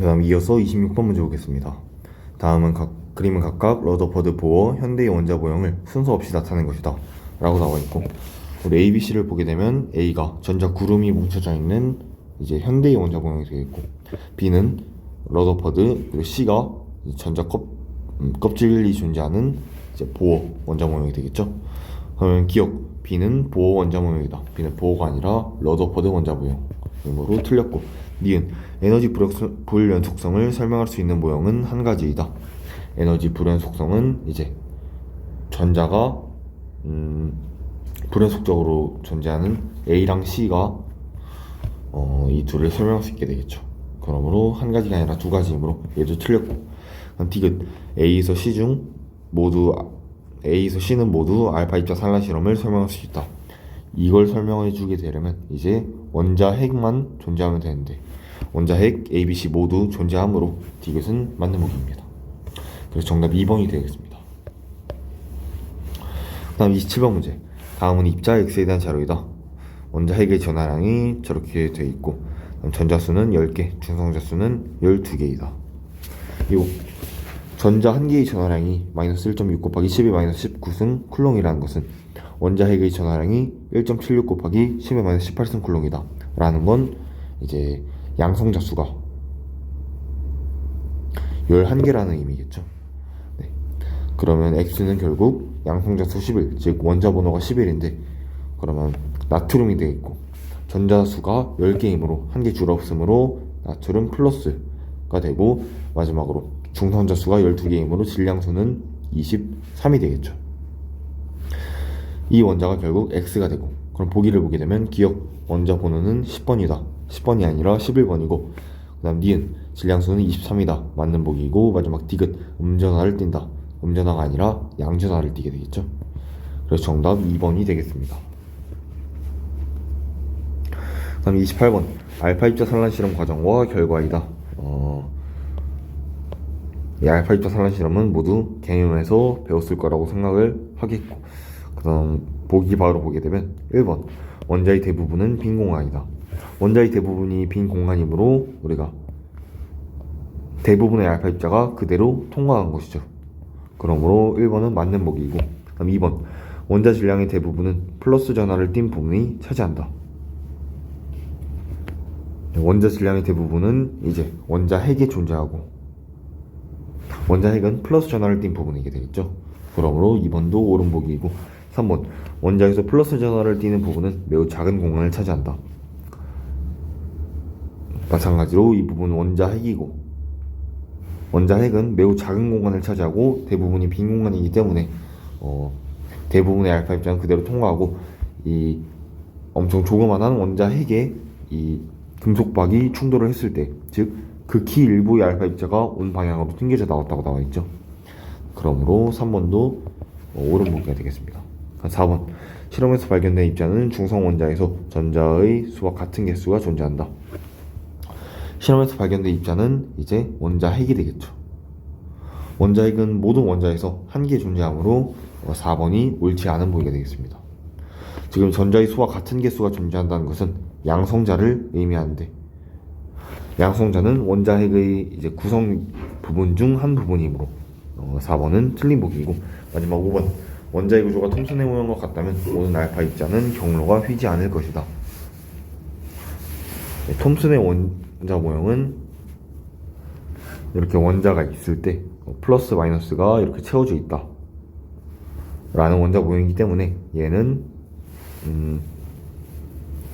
다음 이어서 26번 문제 보겠습니다. 다음은 그림은 각각 러더퍼드 보어 현대의 원자 모형을 순서 없이 나타낸 것이다 라고 나와 있고, 우리 A, B, C를 보게 되면 A가 전자 구름이 뭉쳐져 있는 이제 현대의 원자 모형이 되겠고, B는 러더퍼드, 그리고 C가 전자 껍질이 존재하는 이제 보어 원자 모형이 되겠죠. 그러면 기억, B는 보어 원자 모형이다. B는 보어가 아니라 러더퍼드 원자 모형으로 틀렸고, 니은 에너지 불연 속성을 설명할 수 있는 모형은 한 가지이다. 에너지 불연 속성은 이제 전자가 불연속적으로 존재하는 A랑 C가 이 둘을 설명할 수 있게 되겠죠. 그러므로 한 가지가 아니라 두 가지이므로 얘도 틀렸고, 그럼 D은 A에서 C는 모두 알파 입자 산란 실험을 설명할 수 있다. 이걸 설명해 주게 되려면 이제 원자 핵만 존재하면 되는데, 원자 핵 A, B, C 모두 존재하므로 D것은 맞는 보기입니다. 그래서 정답 2번이 되겠습니다. 다음 27번 문제. 다음은 입자 X에 대한 자료이다. 원자 핵의 전하량이 저렇게 되어 있고, 전자수는 10개, 중성자수는 12개이다. 이 전자 한 개의 전하량이 마이너스 1.6 곱하기 10의 마이너스 19승 쿨롱이라는 것은 원자 핵의 전하량이 1.76 곱하기 10의 마이너스 18승 쿨롱이다 라는 건 이제 양성자수가 11개라는 의미겠죠. 네. 그러면 X는 결국 양성자수 11, 즉 원자 번호가 11인데, 그러면 나트륨이 되겠고, 전자수가 10개이므로 한 개 줄없으므로 나트륨 플러스가 되고, 마지막으로 중성자수가 12개이므로 질량수는 23이 되겠죠. 이 원자가 결국 X가 되고, 그럼 보기를 보게 되면 기억 원자 번호는 10번이다. 10번이 아니라 11번이고, 그 다음 니은 질량수는 23이다. 맞는 보기이고, 마지막 디귿 음전하를 띈다. 음전하가 아니라 양전하를 띠게 되겠죠. 그래서 정답 2번이 되겠습니다. 그 다음 28번 알파 입자 산란 실험 과정과 결과이다. 이 알파 입자 산란 실험은 모두 개념에서 배웠을 거라고 생각을 하겠고, 그 다음 보기 바로 보게 되면 1번 원자의 대부분은 빈 공간이다. 원자의 대부분이 빈 공간이므로 우리가 대부분의 알파 입자가 그대로 통과한 것이죠. 그러므로 1번은 맞는 보기이고, 그다음 2번 원자 질량의 대부분은 플러스 전하를 띤 부분이 차지한다. 원자 질량의 대부분은 이제 원자 핵에 존재하고, 원자 핵은 플러스 전하를 띤 부분이게 되겠죠. 그러므로 2번도 옳은 보기이고, 3번 원자에서 플러스 전하를 띠는 부분은 매우 작은 공간을 차지한다. 마찬가지로 이 부분은 원자 핵이고, 원자 핵은 매우 작은 공간을 차지하고 대부분이 빈 공간이기 때문에 대부분의 알파 입자는 그대로 통과하고, 이 엄청 조그만한 원자 핵에 이 금속박이 충돌을 했을 때, 즉 극히 일부의 알파 입자가 온 방향으로 튕겨져 나왔다고 나와 있죠. 그러므로 3번도 옳은 보기가 되겠습니다. 4번 실험에서 발견된 입자는 중성 원자에서 전자의 수와 같은 개수가 존재한다. 실험에서 발견된 입자는 이제 원자 핵이 되겠죠. 원자 핵은 모든 원자에서 한 개 존재하므로 4번이 옳지 않은 보기가 되겠습니다. 지금 전자의 수와 같은 개수가 존재한다는 것은 양성자를 의미하는데, 양성자는 원자 핵의 이제 구성 부분 중 한 부분이므로 4번은 틀린 보기이고, 마지막 5번 원자의 구조가 톰슨의 모형과 같다면 모든 알파 입자는 경로가 휘지 않을 것이다. 네, 톰슨의 원자 모형은 이렇게 원자가 있을 때 플러스 마이너스가 이렇게 채워져 있다 라는 원자 모형이기 때문에 얘는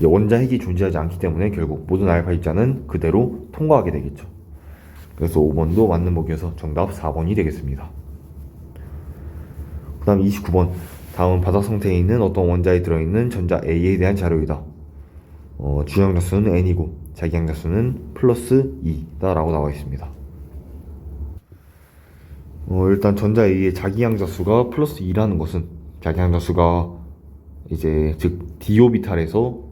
원자 핵이 존재하지 않기 때문에 결국 모든 알파 입자는 그대로 통과하게 되겠죠. 그래서 5번도 맞는 보기여서 정답 4번이 되겠습니다. 그 다음 29번 다음은 바닥 상태에 있는 어떤 원자에 들어있는 전자 A에 대한 자료이다. 주양자수는 N이고 자기양자수는 플러스 2다 라고 나와 있습니다. 일단 전자 A의 자기양자수가 플러스 2라는 것은 자기양자수가 이제 즉 d오비탈에서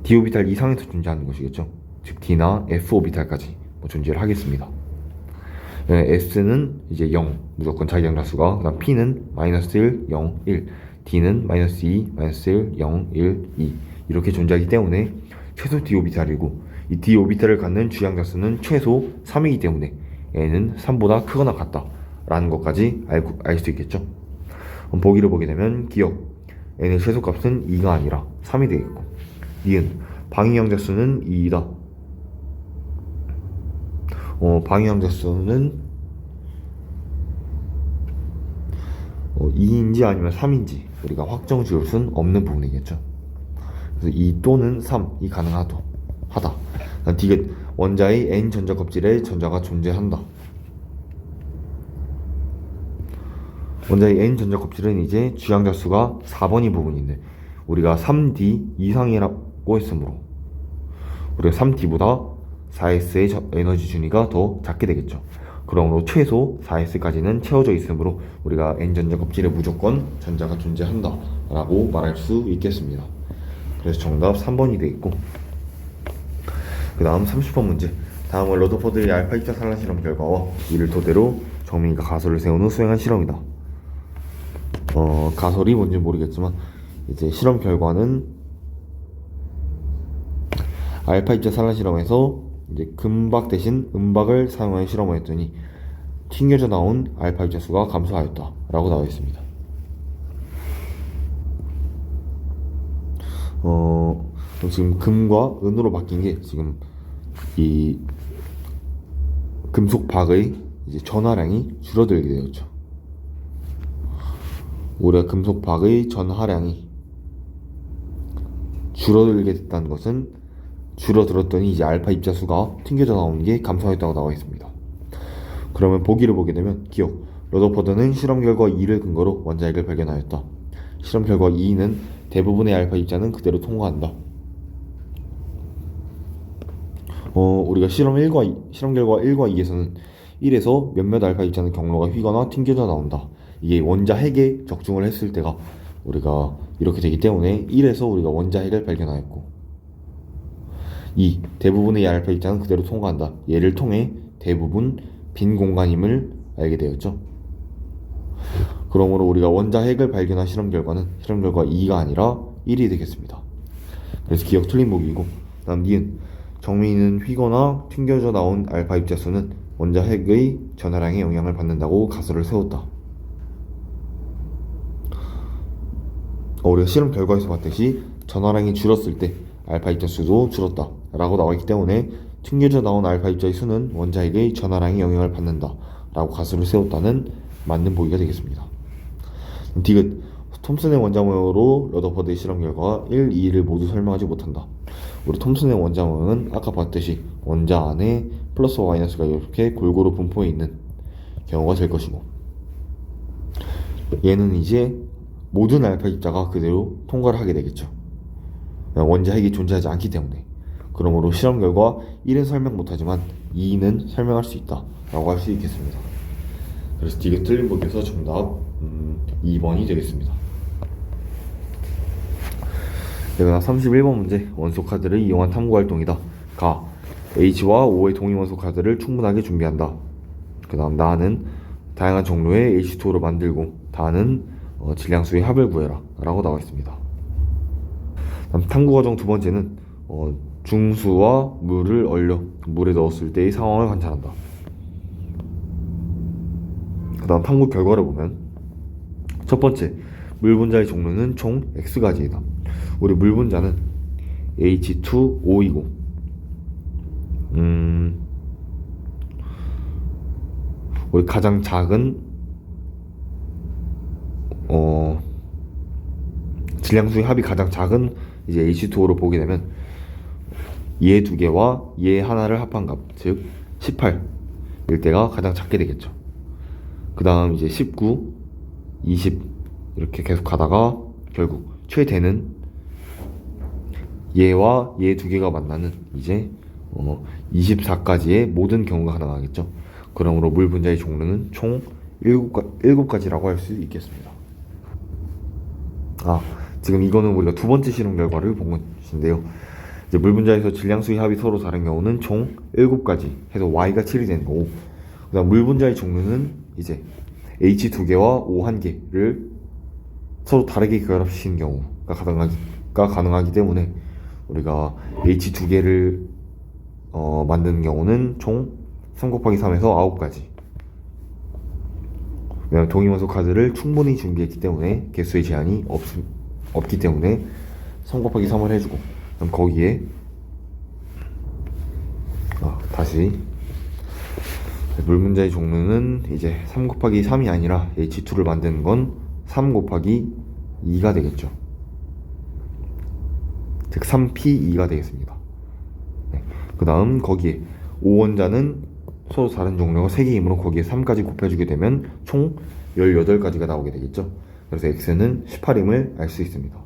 d오비탈 이상에서 존재하는 것이겠죠. 즉 d나 f오비탈까지 존재를 하겠습니다. S는 이제 0, 무조건 자기양자수가, 그 다음 P는 마이너스 1, 0, 1, D는 마이너스 2, 마이너스 1, 0, 1, 2 이렇게 존재하기 때문에 최소 d오비탈이고, 이 d 오비탈을 갖는 주양자 수는 최소 3이기 때문에 n은 3보다 크거나 같다 라는 것까지 알 수 있겠죠. 그럼 보기를 보게 되면 기억 n의 최소값은 2가 아니라 3이 되겠고, 니은 방위양자 수는 2이다. 방위양자 수는 2인지 아니면 3인지 우리가 확정 지을 수는 없는 부분이겠죠. 그래서 2 또는 3이 가능하다. 디귿 원자의 n 전자 껍질에 전자가 존재한다. 원자의 n 전자 껍질은 이제 주양자 수가 4번이 부분인데 우리가 3d 이상이라고 했으므로 우리가 3d보다 4s의 에너지 준위가 더 작게 되겠죠. 그러므로 최소 4s까지는 채워져 있으므로 우리가 n 전자 껍질에 무조건 전자가 존재한다 라고 말할 수 있겠습니다. 그래서 정답 3번이 되겠고, 그 다음 30번 문제. 다음은 러더퍼드의 알파 입자 산란 실험 결과와 이를 토대로 정민이가 가설을 세운 후 수행한 실험이다. 가설이 뭔지 모르겠지만 이제 실험 결과는 알파 입자 산란 실험에서 이제 금박 대신 음박을 사용한 실험을 했더니 튕겨져 나온 알파 입자 수가 감소하였다 라고 나와 있습니다. 지금 금과 은으로 바뀐 게 지금 이 금속 박의 이제 전하량이 줄어들게 되었죠. 우리가 금속 박의 전하량이 줄어들게 됐다는 것은 줄어들었더니 이제 알파 입자수가 튕겨져 나오는 게 감소하였다고 나와 있습니다. 그러면 보기를 보게 되면 기억 러더퍼드는 실험 결과 2를 근거로 원자핵을 발견하였다. 실험 결과 2는 대부분의 알파 입자는 그대로 통과한다. 우리가 실험 결과 1과 2에서는 1에서 몇몇 알파 입자는 경로가 휘거나 튕겨져 나온다. 이게 원자핵에 적중을 했을 때가 우리가 이렇게 되기 때문에 1에서 우리가 원자핵을 발견하였고, 2. 대부분의 알파 입자는 그대로 통과한다. 얘를 통해 대부분 빈 공간임을 알게 되었죠. 그러므로 우리가 원자핵을 발견한 실험 결과는 실험 결과 2가 아니라 1이 되겠습니다. 그래서 기억 틀린 보기이고, 다음 니은 정민이는 휘거나 튕겨져 나온 알파 입자 수는 원자핵의 전하량에 영향을 받는다고 가설을 세웠다. 우리가 실험 결과에서 봤듯이 전하량이 줄었을 때 알파 입자 수도 줄었다 라고 나와 있기 때문에 튕겨져 나온 알파 입자의 수는 원자핵의 전하량에 영향을 받는다 라고 가설을 세웠다는 맞는 보기가 되겠습니다. 디귿 톰슨의 원자 모형으로 러더퍼드의 실험 결과 1, 2를 모두 설명하지 못한다. 우리 톰슨의 원자 모형은 아까 봤듯이 원자 안에 플러스와 마이너스가 이렇게 골고루 분포해 있는 경우가 될 것이고, 얘는 이제 모든 알파 입자가 그대로 통과를 하게 되겠죠. 원자핵이 존재하지 않기 때문에. 그러므로 실험 결과 1은 설명 못하지만 2는 설명할 수 있다 라고 할 수 있겠습니다. 그래서 디귿 틀린 보기에서 정답 2번이 되겠습니다. 그다음 31번 문제. 원소 카드를 이용한 탐구 활동이다. 가 H와 O의 동위 원소 카드를 충분하게 준비한다. 그 다음 나는 다양한 종류의 H2O를 만들고 다는 질량수의 합을 구해라 라고 나와 있습니다. 다음 탐구 과정 두 번째는 중수와 물을 얼려 물에 넣었을 때의 상황을 관찰한다. 그 다음 탐구 결과를 보면 첫 번째, 물 분자의 종류는 총 X가지이다. 우리 물 분자는 H2O이고 우리 가장 작은 질량수의 합이 가장 작은 이제 H2O로 보게 되면 얘 두 개와 얘 하나를 합한 값, 즉 18일 때가 가장 작게 되겠죠. 그 다음 이제 19, 20 이렇게 계속 가다가 결국 최대는 얘와 얘 두 개가 만나는 이제 24까지의 모든 경우가 가능하겠죠. 그러므로 물 분자의 종류는 총 7가지라고 할 수 있겠습니다. 지금 이거는 우리가 두 번째 실험 결과를 본 것인데요. 이제 물 분자에서 질량수의 합이 서로 다른 경우는 총 7가지 해서 Y가 7이 되는 거고, 그 다음 물 분자의 종류는 이제 H 2개와 O 1개를 서로 다르게 결합시키는 경우가 가능하기 때문에 우리가 H 2개를 만드는 경우는 총 3 곱하기 3에서 9가지. 왜냐면 동위원소 카드를 충분히 준비했기 때문에 개수의 제한이 없기 때문에 3 곱하기 3을 해주고, 그럼 거기에 다시 물 문제의 종류는 이제 3 곱하기 3이 아니라 H2를 만드는 건 3 곱하기 2가 되겠죠. 즉 3P2가 되겠습니다. 네. 그 다음 거기에 5원자는 서로 다른 종류가 3개이므로 거기에 3까지 곱해주게 되면 총 18가지가 나오게 되겠죠. 그래서 X는 18임을 알 수 있습니다.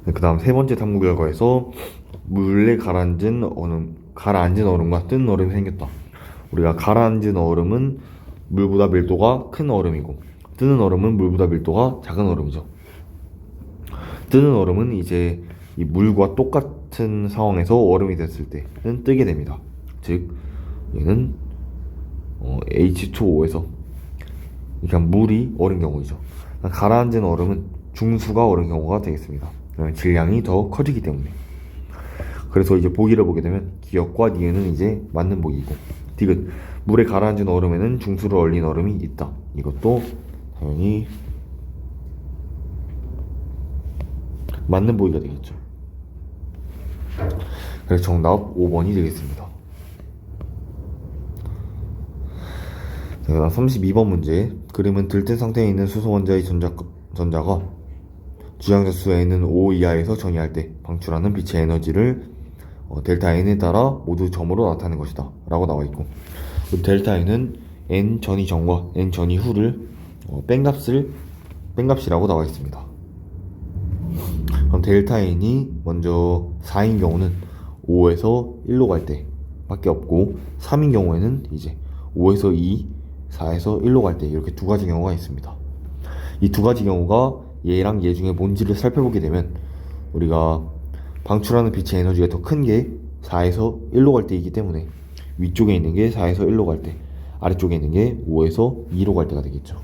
네. 그 다음 세 번째 탐구 결과에서 물에 가라앉은 얼음과 뜨는 얼음이 생겼다. 우리가 가라앉은 얼음은 물보다 밀도가 큰 얼음이고, 뜨는 얼음은 물보다 밀도가 작은 얼음이죠. 뜨는 얼음은 이제 이 물과 똑같은 상황에서 얼음이 됐을 때는 뜨게 됩니다. 즉 얘는 H2O에서 그냥 물이 얼은 경우이죠. 가라앉은 얼음은 중수가 얼은 경우가 되겠습니다. 질량이 더 커지기 때문에. 그래서 이제 보기를 보게 되면 기역과 니은은 이제 맞는 보기이고, 디귿 물에 가라앉은 얼음에는 중수를 얼린 얼음이 있다. 이것도 당연히 맞는 보기가 되겠죠. 그래서 정답 5번이 되겠습니다. 자, 그다음 32번 문제. 그림은 들뜬 상태에 있는 수소 원자의 전자가 주양자 수에는 5 이하에서 전이할 때 방출하는 빛의 에너지를 델타 N에 따라 모두 점으로 나타내는 것이다 라고 나와 있고, 델타 N은 N 전이 전과 N 전이 후를 뺀값이라고 나와 있습니다. 그럼 델타 N이 먼저 4인 경우는 5에서 1로 갈 때 밖에 없고, 3인 경우에는 이제 5에서 2, 4에서 1로 갈 때 이렇게 두 가지 경우가 있습니다. 이 두 가지 경우가 얘랑 얘 중에 뭔지를 살펴보게 되면 우리가 방출하는 빛의 에너지가 더 큰 게 4에서 1로 갈 때이기 때문에 위쪽에 있는 게 4에서 1로 갈 때, 아래쪽에 있는 게 5에서 2로 갈 때가 되겠죠.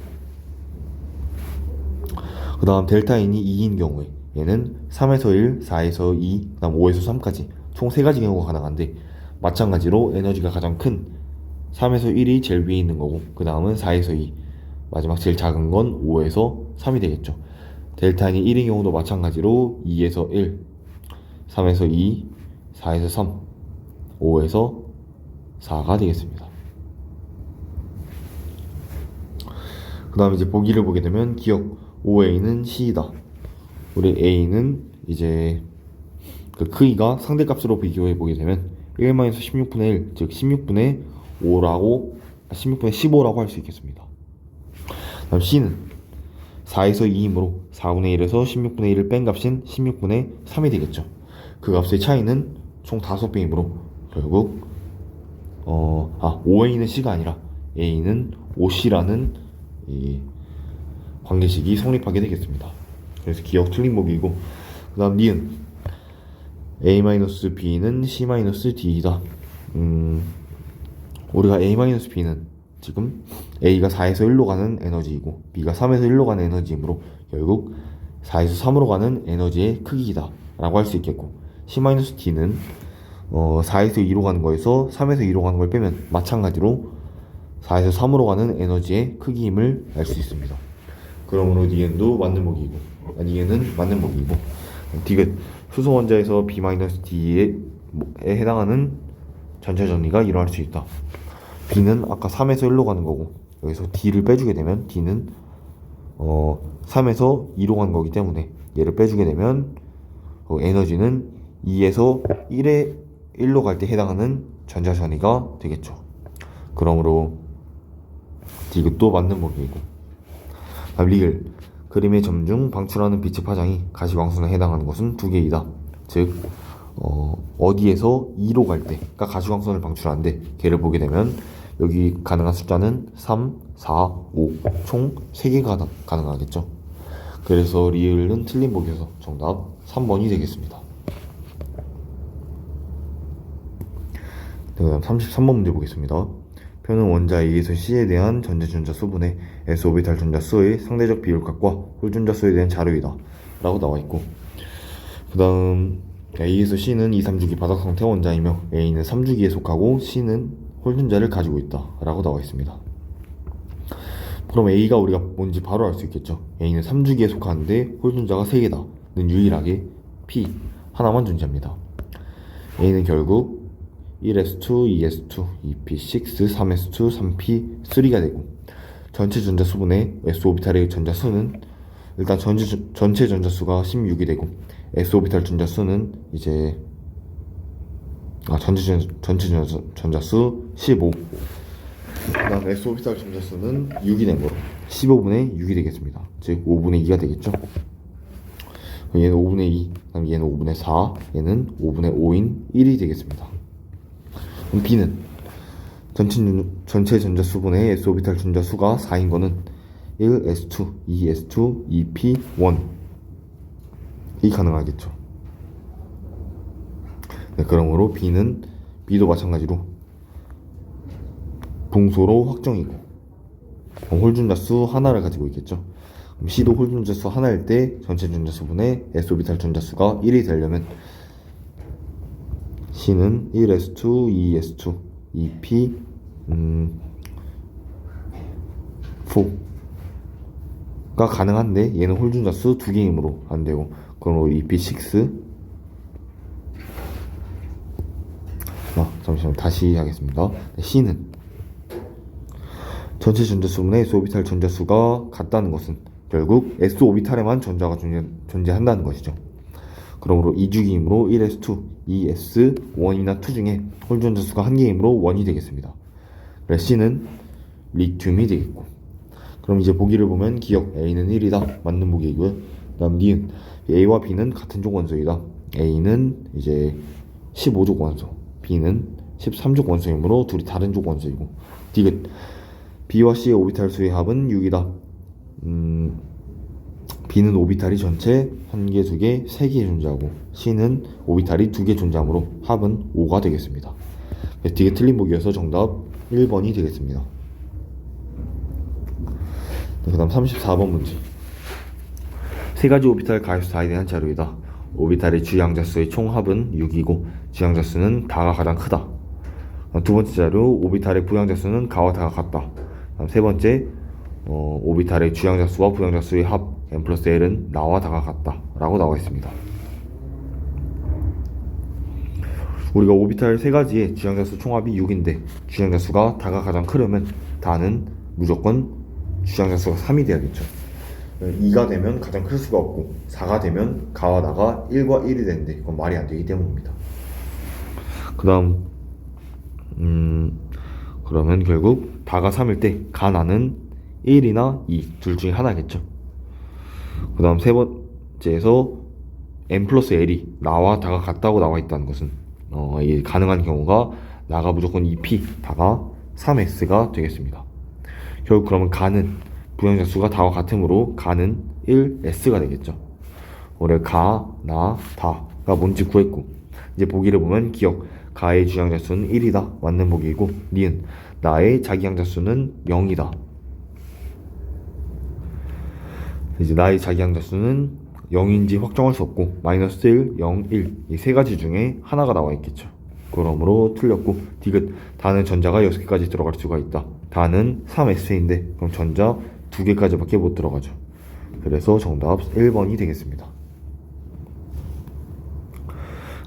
그 다음 델타 N이 2인 경우에 얘는 3에서 1, 4에서 2, 그 다음 5에서 3까지 총 3가지 경우가 가능한데, 마찬가지로 에너지가 가장 큰 3에서 1이 제일 위에 있는 거고, 그 다음은 4에서 2, 마지막 제일 작은 건 5에서 3이 되겠죠. 델타 N이 1인 경우도 마찬가지로 2에서 1, 3에서 2, 4에서 3, 5에서 4가 되겠습니다. 그 다음 이제 보기를 보게 되면 기억 5A는 C이다. 우리 A는 이제 그 크기가 상대값으로 비교해 보게 되면 1-16분의 1, 즉 16분의 15라고 할 수 있겠습니다. 다음 C는 4에서 2이므로 4분의 1에서 16분의 1을 뺀 값인 16분의 3이 되겠죠. 그 값의 차이는 총 5배이므로 결국 OA는 C가 아니라 A는 OC라는 이 관계식이 성립하게 되겠습니다. 그래서 기억 틀린 보기이고, 그 다음 니은 A-B는 C-D이다. 우리가 A-B는 지금 A가 4에서 1로 가는 에너지이고 B가 3에서 1로 가는 에너지이므로 결국 4에서 3으로 가는 에너지의 크기이다 라고 할 수 있겠고, C-D는 4에서 2로 가는 거에서 3에서 2로 가는 걸 빼면 마찬가지로 4에서 3으로 가는 에너지의 크기임을 알 수 있습니다. 그러므로 니은도 맞는 보기이고, 니은은 맞는 보기이고, 디귿 수소 원자에서 B-D에 해당하는 전차 정리가 일어날 수 있다. B는 아까 3에서 1로 가는 거고, 여기서 D를 빼주게 되면 D는 3에서 2로 가는 거기 때문에 얘를 빼주게 되면 에너지는 2에서 1로 갈 때 해당하는 전자 전이가 되겠죠. 그러므로 디귿도 맞는 보기이고, 리을 그림의 점 중 방출하는 빛의 파장이 가시광선에 해당하는 것은 두 개이다. 즉 어디에서 2로 갈 때가 가시광선을 방출하는데, 걔를 보게 되면 여기 가능한 숫자는 3, 4, 5 총 3개가 가능하겠죠. 그래서 리을은 틀린 보기여서 정답 3번이 되겠습니다. 다음 33번 문제 보겠습니다. 표는 원자 A에서 C에 대한 전자전자 수분의 S오비탈 전자 수의 상대적 비율값과 홀전자 수에 대한 자료이다 라고 나와 있고, 그 다음 A에서 C는 2, 3주기 바닥 상태 원자이며 A는 3주기에 속하고 C는 홀준자를 가지고 있다 라고 나와 있습니다. 그럼 A가 우리가 뭔지 바로 알 수 있겠죠. A는 3주기에 속하는데 홀준자가 3개다 는 유일하게 P 하나만 존재합니다. A는 결국 1s2, 2s2, 2p6, 3s2, 3p3가 되고 전체 전자수분의 s오비탈의 전자수는 일단 전체 전자수가 16이 되고 s오비탈 전자수는 이제 전체 전자수 15. 그 다음 s오비탈 전자수는 6이 된 거로 15분의 6이 되겠습니다. 즉 5분의 2가 되겠죠. 얘는 5분의 2, 그다음 얘는 5분의 4, 얘는 5분의 5인 1이 되겠습니다. 그럼 B는 전체 전자수분의 s오비탈 전자수가 4인 거는 1s2, 2s2, 2p1 이 가능하겠죠. 네, 그러므로 B도 마찬가지로 동소로 확정이고 홀준자수 하나를 가지고 있겠죠. 그럼 C도 홀준자수 하나일 때 전체 전자수분의 s오비탈 전자수가 1이 되려면 C는 1s2, 2s2, 2p 4가 가능한데 얘는 홀준자수 2개이므로 안되고 그럼 2p6 잠시만 다시 하겠습니다. C는 전체 전자수분의 s오비탈 전자수가 같다는 것은 결국 s오비탈에만 전자가 존재한다는 것이죠. 그러므로 2주기이므로 1s2, 2s, 1이나 2 중에 홀전자수가 1개이므로 1이 되겠습니다. 그래서 C는 리튬이 되겠고 그럼 이제 보기를 보면 기억 A는 1이다 맞는 보기이고요. 그 다음 니은 A와 B는 같은 족 원소이다. A는 이제 15족 원소, B는 13족 원소이므로 둘이 다른 족 원소이고 디귿 B와 C의 오비탈 수의 합은 6이다. B는 오비탈이 전체 1개, 2개, 3개 존재하고 C는 오비탈이 2개 존재하므로 합은 5가 되겠습니다. 디귿 틀린 보기여서 정답 1번이 되겠습니다. 그 다음 34번 문제. 세 가지 오비탈 가입수 다에 대한 자료이다. 오비탈의 주양자수의 총합은 6이고 주양자수는 다가 가장 크다. 두 번째 자료 오비탈의 부양자수는 가와 다가 같다. 세 번째 오비탈의 주양자수와 부양자수의 합 n 플러스 l은 나와 다가 같다 라고 나와 있습니다. 우리가 오비탈 세 가지의 주양자수 총합이 6인데 주양자수가 다가 가장 크려면 다는 무조건 주양자수가 3이 돼야겠죠. 2가 되면 가장 클 수가 없고 4가 되면 가와 나가 1과 1이 되는데 그건 말이 안 되기 때문입니다. 그 다음 그러면 결국 다가 3일 때 가 나는 1이나 2 둘 중에 하나겠죠. 그 다음 세 번째에서 n 플러스 l이 나와 다가 같다고 나와 있다는 것은 이게 가능한 경우가 나가 무조건 2p 다가 3s가 되겠습니다. 결국 그러면 가는 부양자수가 다와 같으므로 가는 1s가 되겠죠. 우리가 가, 나, 다가 뭔지 구했고 이제 보기를 보면 기억 가의 주양자수는 1이다 맞는 보기이고 니은 나의 자기양자수는 0이다. 이제 나의 자기양자수는 0인지 확정할 수 없고 마이너스 1, 0, 1 이 세 가지 중에 하나가 나와 있겠죠. 그러므로 틀렸고 디귿 다는 전자가 6개까지 들어갈 수가 있다. 다는 3s인데 그럼 전자 2개까지밖에 못 들어가죠. 그래서 정답 1번이 되겠습니다.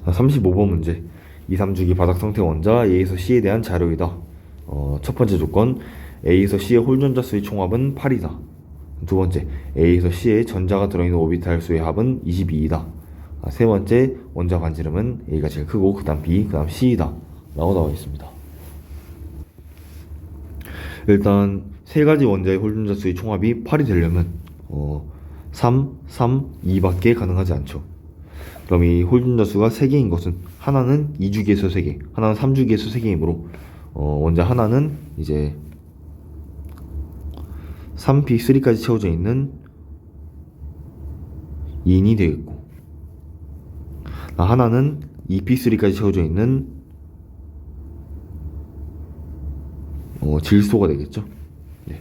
35번 문제 2, 3주기 바닥 상태 원자 A에서 C에 대한 자료이다. 첫 번째 조건 A에서 C의 홀전자수의 총합은 8이다. 두 번째 A에서 C에 전자가 들어있는 오비탈 수의 합은 22이다. 세 번째 원자 반지름은 A가 제일 크고 그 다음 B, 그 다음 C이다 라고 나와 있습니다. 일단 세 가지 원자의 홀전자수의 총합이 8이 되려면 3, 3, 2밖에 가능하지 않죠. 그럼 이 홀전자수가 3개인 것은 하나는 2주기에서 3개, 하나는 3주기에서 3개이므로 원자 하나는 이제 3p3까지 채워져 있는 2인이 되겠고 하나는 2p3까지 채워져 있는 질소가 되겠죠. 네.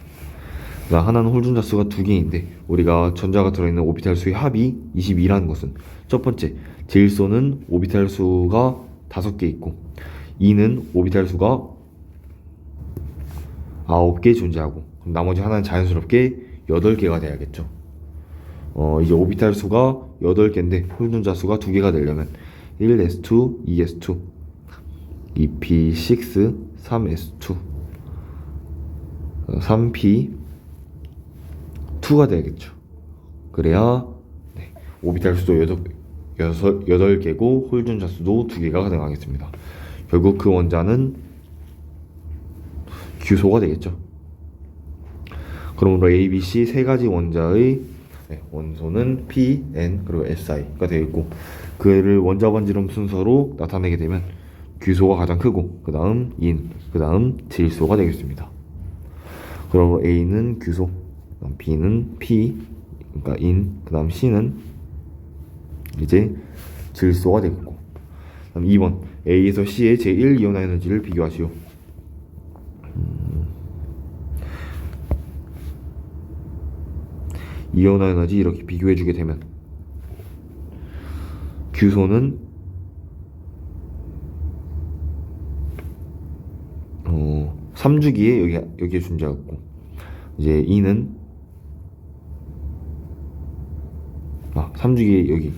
하나는 홀전자수가 2개인데 우리가 전자가 들어있는 오비탈 수의 합이 22라는 것은 첫 번째 질소는 오비탈 수가 5개 있고 E는 오비탈 수가 9개 존재하고 그럼 나머지 하나는 자연스럽게 8개가 돼야겠죠. 이제 오비탈 수가 8개인데 홀존자 수가 2개가 되려면 1s2, 2s2, 2p6, 3s2, 3p2가 돼야겠죠. 그래야 오비탈 수도 8개고 홀존자 수도 2개가 가능하겠습니다. 결국 그 원자는 규소가 되겠죠. 그러므로 A, B, C 세 가지 원자의 원소는 P, N 그리고 SI가 되겠고 그를 원자 번지름 순서로 나타내게 되면 규소가 가장 크고 그 다음 인, 그 다음 질소가 되겠습니다. 그러므로 A는 규소, B는 P, 그러니까 인, 그 다음 C는 이제 질소가 되겠고 그다음 2번 A에서 C의 제1이온화 에너지를 비교하시오. 이온화 에너지 이렇게 비교해주게 되면 규소는 3주기에 여기에 존재하고 이제 E는 3주기에 여기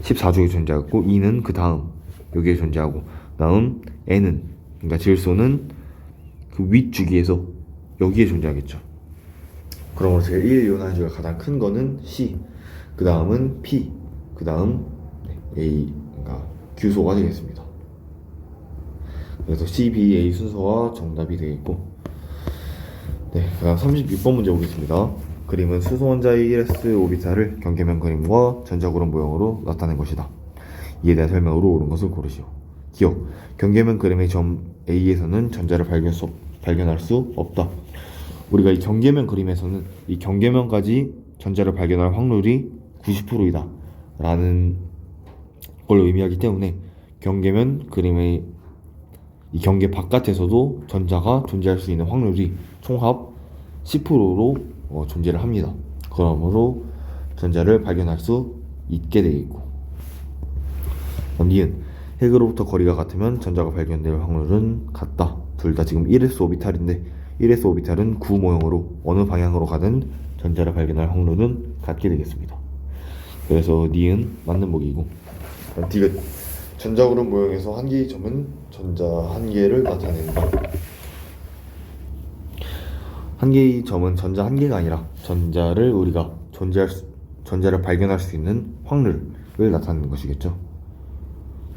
14주기에 존재하고 E는 그 다음 여기에 존재하고 다음 N은 그러니까 질소는 그 윗주기에서 여기에 존재하겠죠. 그러므로 제일 1이온화주가 가장 큰 거는 C, 그 다음은 P, 그 다음 A, 그러니까 규소가 되겠습니다. 그래서 C, B, A 순서가 정답이 되겠고 그 다음 36번 문제 보겠습니다. 그림은 수소 원자의 1s 오비탈을 경계면 그림과 전자구름 모형으로 나타낸 것이다. 이에 대한 설명으로 옳은 것을 고르시오. 기억, 경계면 그림의 점 A에서는 전자를 발견할 수 없다. 우리가 이 경계면 그림에서는 이 경계면까지 전자를 발견할 확률이 90%이다 라는 걸 의미하기 때문에 경계면 그림의 이 경계 바깥에서도 전자가 존재할 수 있는 확률이 총합 10%로 존재를 합니다. 그러므로 전자를 발견할 수 있게 되겠고 니은 핵으로부터 거리가 같으면 전자가 발견될 확률은 같다. 둘 다 지금 1s 오비탈인데 1s 오비탈은 구 모형으로 어느 방향으로 가든 전자를 발견할 확률은 같게 되겠습니다. 그래서 니은 맞는 보기이고 디귿 전자구름 모형에서 한 개의 점은 전자 한 개를 나타낸다. 한 개의 점은 전자 한 개가 아니라 전자를 우리가 전자를 발견할 수 있는 확률을 나타내는 것이겠죠.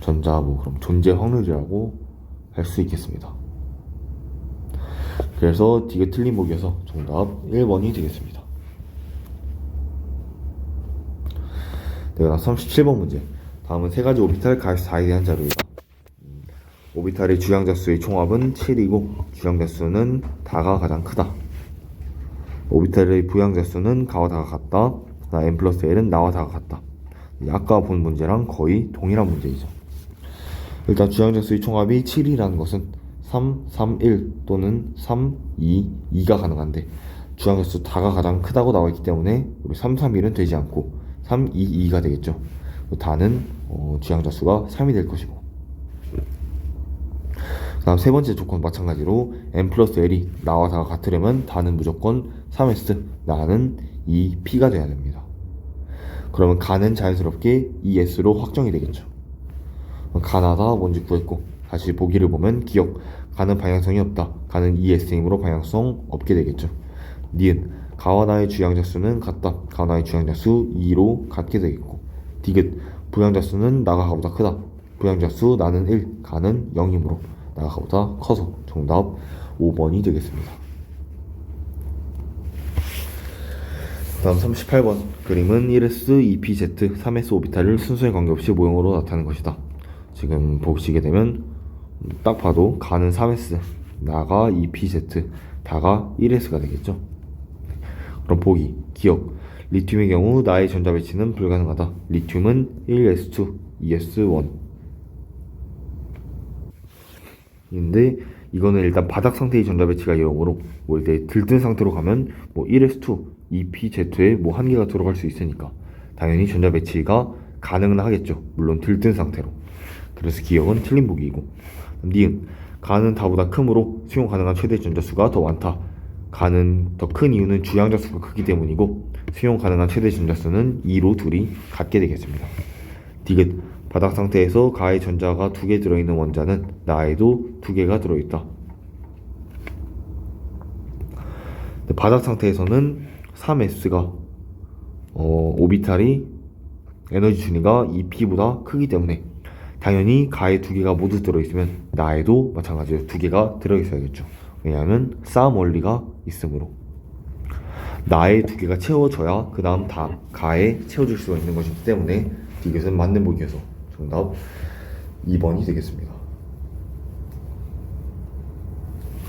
전자 그럼 존재 확률이라고 할 수 있겠습니다. 그래서 디귿 틀린 보기여서 정답 1번이 되겠습니다. 내가 37번 문제. 다음은 세 가지 오비탈 가시 4에 대한 자료이다. 오비탈의 주양자 수의 총합은 7이고 주양자 수는 다가 가장 크다. 오비탈의 부양자 수는 가와 다가 같다. n 플러스 L은 나와 다가 같다. 아까 본 문제랑 거의 동일한 문제이죠. 일단 주양자 수의 총합이 7이라는 것은 3, 3, 1 또는 3, 2, 2가 가능한데 주양자 수 다가 가장 크다고 나와 있기 때문에 우리 3, 3, 1은 되지 않고 3, 2, 2가 되겠죠. 다는 주양자 수가 3이 될 것이고 그 다음 세 번째 조건 마찬가지로 n 플러스 L이 나와 다가 같으려면 다는 무조건 3s, 나는 2p가 돼야 됩니다. 그러면 가는 자연스럽게 2s로 확정이 되겠죠. 가나다 뭔지 구했고 다시 보기를 보면 기억, 가는 방향성이 없다. 가는 2s이므로 방향성 없게 되겠죠. 니은 가와 나의 주양자 수는 같다. 가와 나의 주양자 수 2로 같게 되겠고 디귿 부양자 수는 나가 가보다 크다. 부양자 수 나는 1, 가는 0이므로 나가 가보다 커서 정답 5번이 되겠습니다. 다음 38번 그림은 1s, 2pz, 3s 오비탈을 순서에 관계없이 모형으로 나타내는 것이다. 지금 보시게 되면 딱 봐도 가는 3s, 나가 2pz, 다가 1s가 되겠죠. 그럼 보기, 기억, 리튬의 경우 나의 전자 배치는 불가능하다. 리튬은 1s2, 2s1 인데 이거는 일단 바닥 상태의 전자 배치가 0으로 이제 들뜬 상태로 가면 1s2, 2pz에 한개가 들어갈 수 있으니까 당연히 전자 배치가 가능은 하겠죠. 물론 들뜬 상태로. 그래서 기억은 틀린 보기이고. 니은 가는 다보다 크므로 수용 가능한 최대 전자수가 더 많다. 가는 더 큰 이유는 주양자수가 크기 때문이고 수용 가능한 최대 전자수는 2로 둘이 같게 되겠습니다. 디귿 바닥 상태에서 가에 전자가 2개 들어있는 원자는 나에도 2개가 들어있다. 바닥 상태에서는 3s가 오비탈이 에너지 준위가 이 P보다 크기 때문에 당연히 가에 2개가 모두 들어있으면 나에도 마찬가지로 2개가 들어있어야겠죠. 왜냐하면 싸움 원리가 있으므로 나에 2개가 채워져야 그 다음 다 가에 채워줄 수가 있는 것이기 때문에 디귿은 맞는 보기여서 정답 2번이 되겠습니다.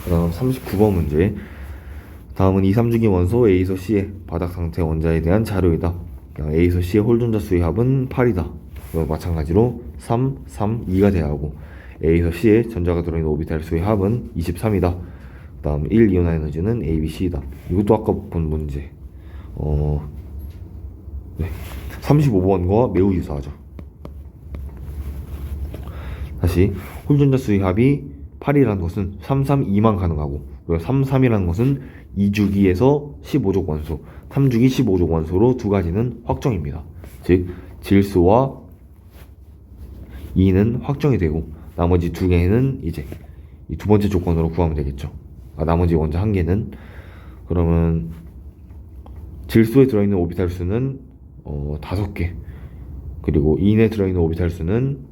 그다음 39번 문제. 다음은 2, 3주기 원소 A에서 C의 바닥 상태 원자에 대한 자료이다. A에서 C의 홀전자 수의 합은 8이다. 마찬가지로 3, 3, 2가 돼야 하고 A에서 C의 전자가 들어있는 오비탈 수의 합은 23이다. 그 다음 1 이온화 에너지는 A, B, C이다. 이것도 아까 본 문제. 네. 35번과 매우 유사하죠. 다시 홀전자 수의 합이 8이라는 것은 3, 3, 2만 가능하고, 그리고 3, 3이라는 것은 2주기에서 15족 원소, 3주기 15족 원소로 두 가지는 확정입니다. 즉 질소와 2는 확정이 되고 나머지 두 개는 이제 이 두 번째 조건으로 구하면 되겠죠. 나머지 원자 한 개는 그러면 질소에 들어있는 오비탈 수는 5개, 그리고 2에 들어있는 오비탈 수는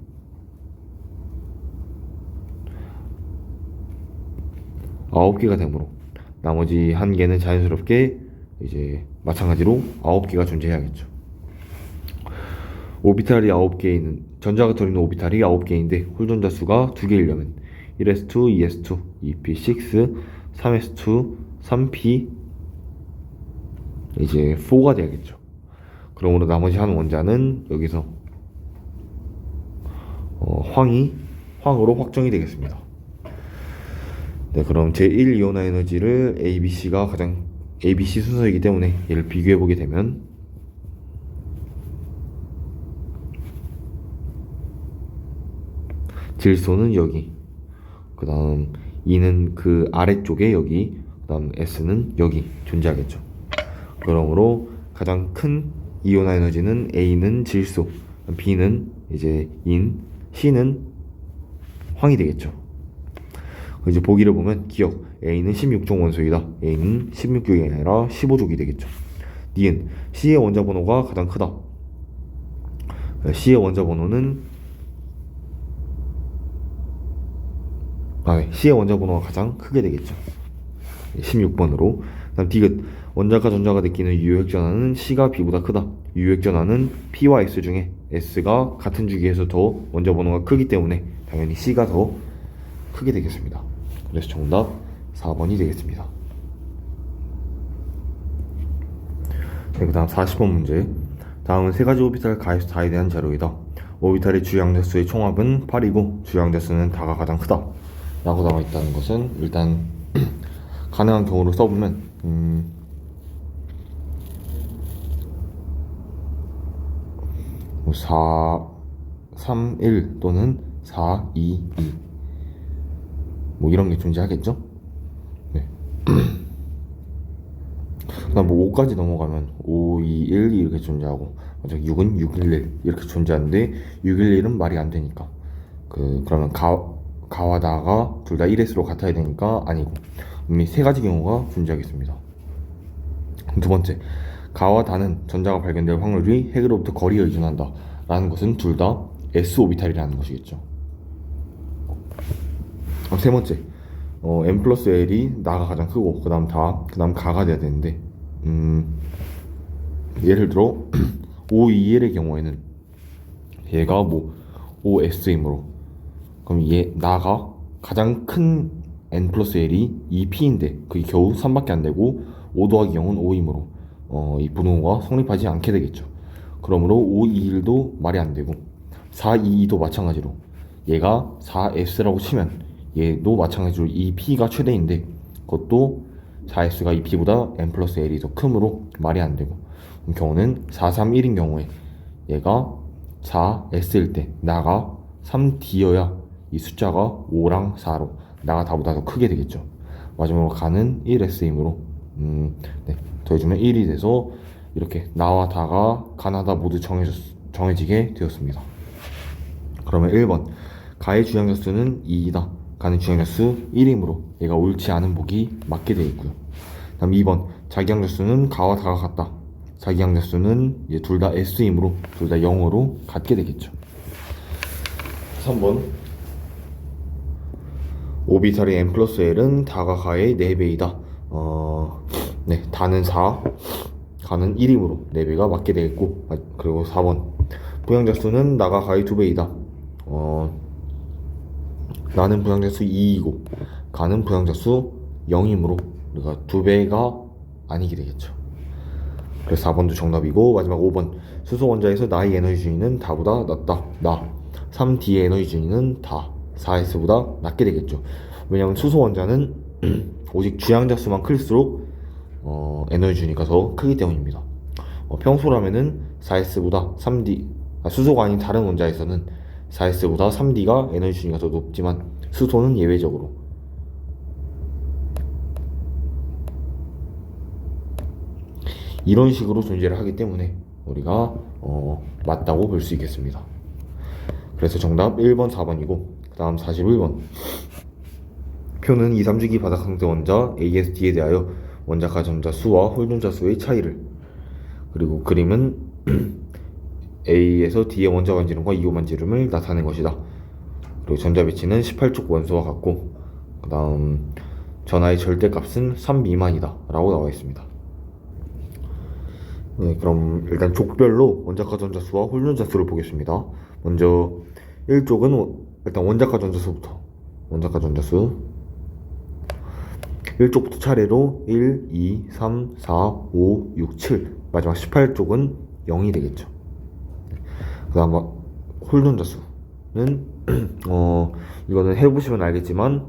9개가 되므로 나머지 한 개는 자연스럽게 이제 마찬가지로 9개가 존재해야겠죠. 오비탈이 9개인 전자가 들어있는 오비탈이 9개인데 홀전자 수가 2개이려면 1s2, 2s2, 2p6, 3s2, 3p 이제 4가 돼야겠죠. 그러므로 나머지 한 원자는 여기서 황으로 확정이 되겠습니다. 네, 그럼 제1 이온화 에너지를 A, B, C가 가장 A, B, C 순서이기 때문에 얘를 비교해 보게 되면 질소는 여기, 그 다음 E는 그 아래쪽에 여기, 그 다음 S는 여기 존재하겠죠. 그러므로 가장 큰 이온화 에너지는 A는 질소, B는 이제 인, C는 황이 되겠죠. 이제 보기를 보면 기억 A는 16족 원소이다. A는 16족이 아니라 15족이 되겠죠. 니은 C의 원자 번호가 가장 크다. C의 원자 번호는 C의 원자 번호가 가장 크게 되겠죠. 16번으로. 다음 디귿 원자과 전자가 느끼는 유효핵전하는 C가 B보다 크다. 유효핵전하는 P와 S 중에 S가 같은 주기에서 더 원자 번호가 크기 때문에 당연히 C가 더 크게 되겠습니다. 그래서 정답 4번이 되겠습니다. 네, 그 다음 40번 문제. 다음은 세 가지 오비탈 가에서 다에 대한 자료이다. 오비탈의 주양자수의 총합은 8이고 주양자수는 다가 가장 크다 라고 나와 있다는 것은 일단 가능한 경우로 써보면 4, 3, 1 또는 4, 2, 2 뭐 이런 게 존재하겠죠? 네. 그다음 뭐 5까지 넘어가면 5, 2, 1 이렇게 존재하고 6은 6, 1, 1 이렇게 존재하는데 6, 1, 1은 말이 안 되니까 그러면 가와 다가 둘 다 1S로 같아야 되니까 아니고 이미 세 가지 경우가 존재하겠습니다. 두 번째, 가와 다는 전자가 발견될 확률이 핵으로부터 거리에 의존한다 라는 것은 둘 다 S 오비탈이라는 것이겠죠. 세 번째, M 플러스 L이 나가 가장 크고 그 다음 다, 그 다음 가가 돼야 되는데 예를 들어 O2L의 경우에는 얘가 뭐 OS이므로 그럼 나가 가장 큰 N 플러스 L이 2P인데 그게 겨우 3밖에 안 되고 5 더하기 0은 5이므로 이 분호가 성립하지 않게 되겠죠. 그러므로 521도 말이 안 되고 422도 마찬가지로 얘가 4S라고 치면 얘도 마찬가지로 2P가 최대인데 그것도 4S가 2P보다 N 플러스 L이 더 크므로 말이 안 되고 경우는 431인 경우에 얘가 4S일 때 나가 3D여야 이 숫자가 5랑 4로 나가 다보다 더 크게 되겠죠. 마지막으로 가는 1S이므로 더해주면 1이 돼서 이렇게 나와 다가 가나다 모두 정해지게 되었습니다. 그러면 1번 가의 주양자수는 2이다. 가는 주양자수 1이므로 얘가 옳지 않은 보기 맞게 되어 있고요. 다음 2번 자기양자수는 가와 다가 같다. 자기양자수는 이제 둘 다 S이므로 둘 다 0으로 같게 되겠죠. 3번 5비살의 n 플러스 l은 다가 가의 4배이다. 다는 4, 가는 1이므로 4배가 맞게 되겠고, 그리고 4번 부양자수는 나가 가의 2배이다. 나는 부양자수 2이고 가는 부양자수 0이므로 우리가 2배가 아니게 되겠죠. 그래서 4번도 정답이고, 마지막 5번 수소 원자에서 나의 에너지 준위는 다보다 낮다. 나 3D의 에너지 준위는 다 4S보다 낮게 되겠죠. 왜냐하면 수소 원자는 오직 주양자수만 클수록 에너지 준위가 더 크기 때문입니다. 평소라면은 4S보다 3D 수소가 아닌 다른 원자에서는 4S보다 3D가 에너지 준위가 더 높지만 수소는 예외적으로 이런 식으로 존재를 하기 때문에 우리가 맞다고 볼 수 있겠습니다. 그래서 정답 1번, 4번이고 그 다음 41번 표는 2, 3주기 바닥 상태 원자 AS, D에 대하여 원자 가전자 수와 홀전자 수의 차이를, 그리고 그림은 A에서 D의 원자 반지름과 이온 반지름을 나타낸 것이다. 그리고 전자 배치는 18쪽 원소와 같고 그 다음 전하의 절대값은 3 미만이다 라고 나와 있습니다. 그럼 일단 족별로 원자가 전자수와 홀전자수를 보겠습니다. 먼저 1족은 일단 원자가 전자수부터, 원자가 전자수 1족부터 차례로 1, 2, 3, 4, 5, 6, 7 마지막 18족은 0이 되겠죠. 그 다음 홀전자수는 이거는 해보시면 알겠지만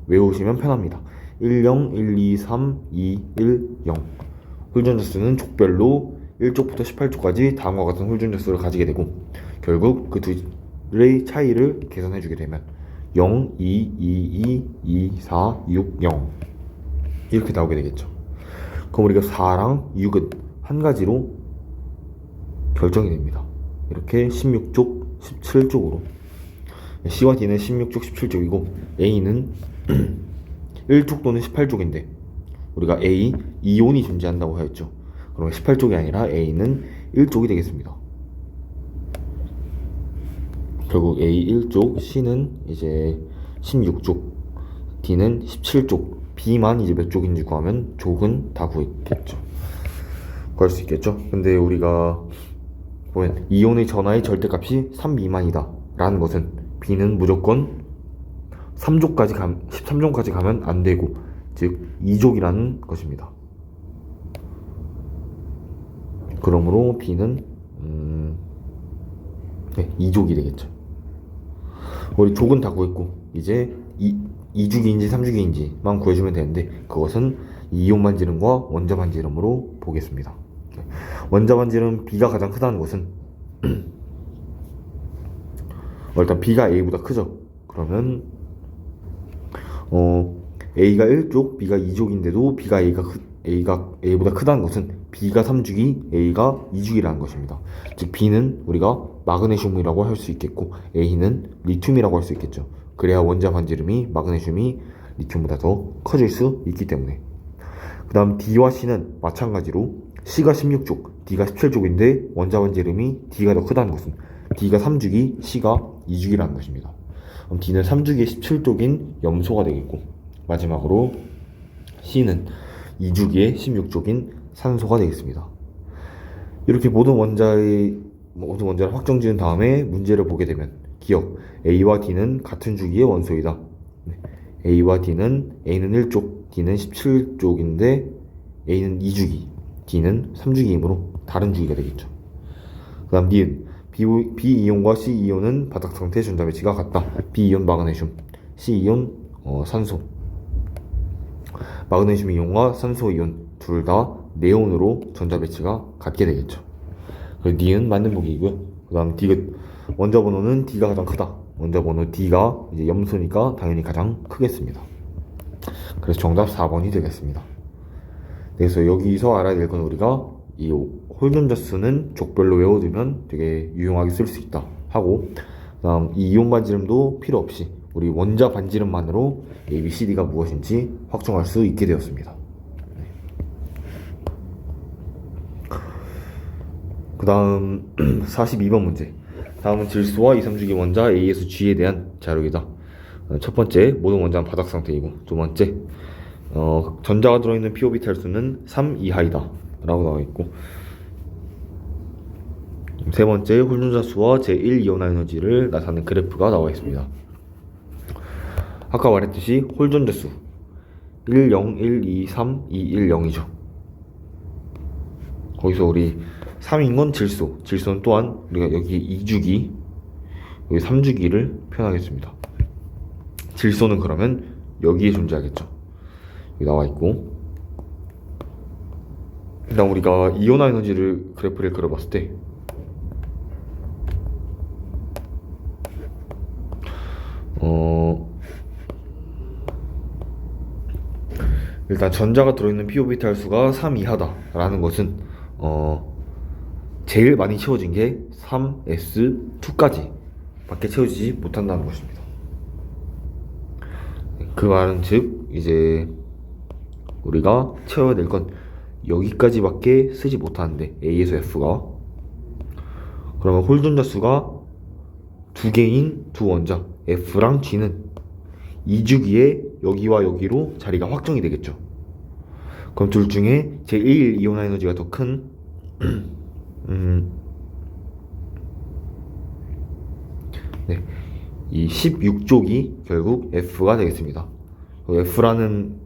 외우시면 편합니다. 1, 0, 1, 2, 3, 2, 1, 0 홀전자수는 족별로 1족부터 18족까지 다음과 같은 홀전자수를 가지게 되고 결국 그 둘의 차이를 계산해주게 되면 0, 2, 2, 2, 2, 4, 6, 0 이렇게 나오게 되겠죠. 그럼 우리가 4랑 6은 한 가지로 결정이 됩니다. 이렇게 16족, 17족으로 C와 D는 16족, 17족이고 A는 1족 또는 18족인데 우리가 A, 이온이 존재한다고 하였죠. 그러면 18족이 아니라 A는 1족이 되겠습니다. 결국 A 1족, C는 이제 16족, D는 17족, B만 이제 몇 족인지 구하면 족은 다 구했겠죠. 구할 수 있겠죠. 근데 우리가 보면 이온의 전하의 절대값이 3 미만이다 라는 것은 B는 무조건 13족까지 가면 안 되고 즉 2족이라는 것입니다. 그러므로 B는 2족이 되겠죠. 우리 족은 다 구했고 이제 2주기인지 3주기인지만 구해주면 되는데 그것은 이온 반지름과 원자 반지름으로 보겠습니다. 원자 반지름 B가 가장 크다는 것은 일단 B가 A보다 크죠. 그러면 A가 1족, B가 2족인데도 B가 A가 A보다 크다는 것은 B가 3주기, A가 2주기라는 것입니다. 즉 B는 우리가 마그네슘이라고 할 수 있겠고 A는 리튬이라고 할 수 있겠죠. 그래야 원자 반지름이 마그네슘이 리튬보다 더 커질 수 있기 때문에. 그 다음 D와 C는 마찬가지로 C가 16족, D가 17족인데 원자 반지름이 D가 더 크다는 것은 D가 3주기, C가 2주기라는 것입니다. 그럼 D는 3주기의 17족인 염소가 되겠고 마지막으로 C는 2주기의 16족인 산소가 되겠습니다. 이렇게 모든 원자를 확정 지은 다음에 문제를 보게 되면 기억, A와 D는 같은 주기의 원소이다. A와 D는 A는 1족, D는 17족인데 A는 2주기, D는 3주기이므로 다른 주기가 되겠죠. 그 다음 니은 B이온과 C이온은 바닥 상태 전자 배치가 같다. B이온 마그네슘, C이온 산소. 마그네슘 이온과 산소 이온 둘 다 네온으로 전자 배치가 같게 되겠죠. 그리고 니은 맞는 보기이고요. 그 다음 디귿 원자 번호는 D가 가장 크다. 원자 번호 D가 이제 염소니까 당연히 가장 크겠습니다. 그래서 정답 4번이 되겠습니다. 그래서 여기서 알아야 될 건 우리가 이 홀전자 수는 족별로 외워두면 되게 유용하게 쓸 수 있다 하고, 그다음 이 이온 반지름도 필요 없이 우리 원자 반지름만으로 A, B, C, D가 무엇인지 확정할 수 있게 되었습니다. 그 다음 42번 문제. 다음은 질소와 2, 3주기 원자 A에서 G에 대한 자료이다. 첫 번째, 모든 원자는 바닥 상태이고, 두 번째, 전자가 들어있는 p오비탈 수는 3 이하이다 라고 나와 있고, 세 번째, 홀전자 수와 제1이온화 에너지를 나타내는 그래프가 나와 있습니다. 아까 말했듯이 홀전자 수 1, 0, 1, 2, 3, 2, 1, 0이죠. 거기서 우리 3인 건 질소, 질소는 또한 우리가 여기 2주기, 여기 3주기를 표현하겠습니다. 질소는 그러면 여기에 존재하겠죠. 여기 나와 있고, 일단 우리가 이온화 에너지를 그래프를 그려봤을 때 일단 전자가 들어있는 p오비탈 수가 3 이하다 라는 것은 제일 많이 채워진 게 3s2까지 밖에 채워지지 못한다는 것입니다. 그 말은 즉 이제 우리가 채워야 될 건 여기까지밖에 쓰지 못하는데 A에서 F가, 그러면 홀전자 수가 두 개인 두 원자 F랑 G는 2주기에 여기와 여기로 자리가 확정이 되겠죠. 그럼 둘 중에 제1 이온화 에너지가 더 큰 네, 이 16쪽이 결국 F가 되겠습니다. F라는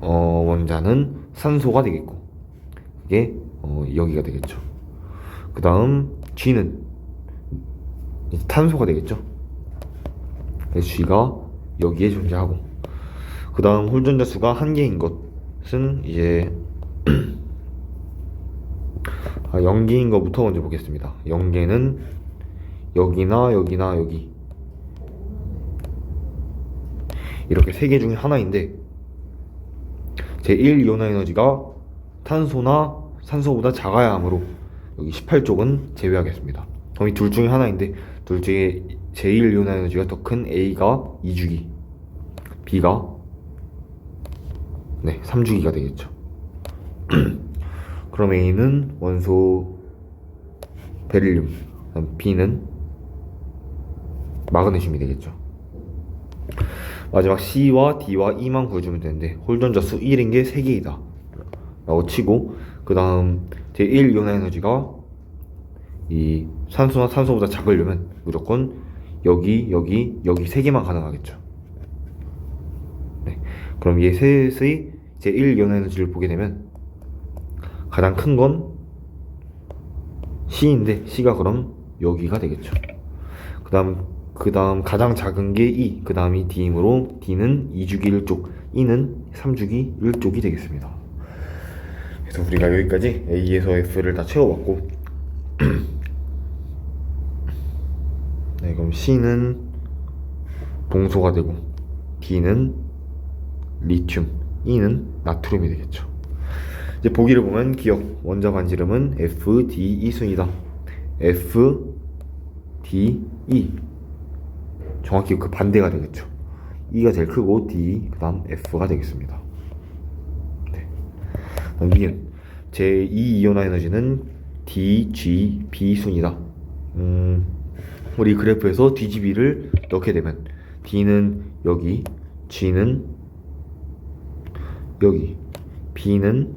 원자는 산소가 되겠고, 이게 여기가 되겠죠. 그 다음 G는 탄소가 되겠죠. G가 여기에 존재하고, 그 다음 홀전자 수가 한 개인 것은 이제 0개인 것부터 먼저 보겠습니다. 0개는 여기나 여기나 여기 이렇게 3개 중에 하나인데, 제1 이온화 에너지가 탄소나 산소보다 작아야 하므로 여기 18쪽은 제외하겠습니다. 그럼 이 둘 중에 하나인데, 둘 중에 제1 이온화 에너지가 더 큰 A가 2주기, B가 3주기가 되겠죠. 그럼 A는 원소 베릴륨, B는 마그네슘이 되겠죠. 마지막 C와 D와 E만 구해주면 되는데, 홀전자 수 1인 게 3개이다 라고 치고, 그 다음 제1 이온화 에너지가 이 산소나 산소보다 작으려면 무조건 여기 3개만 가능하겠죠. 그럼 이 셋의 제1 이온화 에너지를 보게 되면 가장 큰 건 C인데, C가 그럼 여기가 되겠죠. 그 다음 가장 작은 게 E, 그 다음이 D이므로 D는 2주기 1쪽, E는 3주기 1쪽이 되겠습니다. 그래서 우리가 여기까지 A에서 F를 다 채워봤고, 네, 그럼 C는 동소가 되고, D는 리튬, E는 나트륨이 되겠죠. 이제 보기를 보면 기억, 원자 반지름은 F, D, E 순이다. F, D, E, 정확히 그 반대가 되겠죠. E가 제일 크고 D, 그 다음 F가 되겠습니다. 네. 다음 B는 제2 이온화 에너지는 D, G, B 순이다. 우리 그래프에서 DGB를 넣게 되면 D는 여기, G는 여기, B는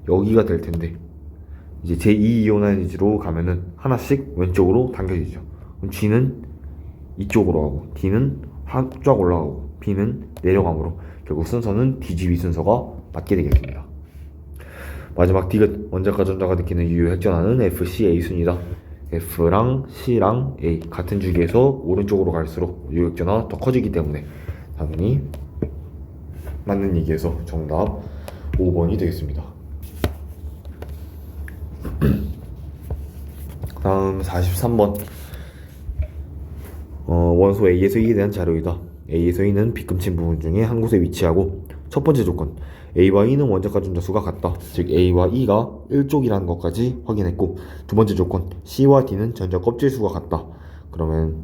여기가 될 텐데, 이제 제2 이온화 에너지로 가면은 하나씩 왼쪽으로 당겨지죠. 그럼 G는 이쪽으로 가고, D는 쫙 올라가고, B는 내려가므로 결국 순서는 DGB 순서가 맞게 되겠습니다. 마지막 D가 원자과 전자가 느끼는 유효 핵전환은 FCA 순이다. F랑 C랑 A 같은 주기에서 오른쪽으로 갈수록 유효 핵전환이 더 커지기 때문에 당연히 맞는 얘기에서 정답 5번이 되겠습니다. 다음 43번. 원소 A에서 E에 대한 자료이다. A에서 E는 빗금친 부분 중에 한 곳에 위치하고, 첫 번째 조건, A와 E는 원자가 준자수가 같다. 즉 A와 E가 1족이라는 것까지 확인했고, 두 번째 조건, C와 D는 전자 껍질 수가 같다. 그러면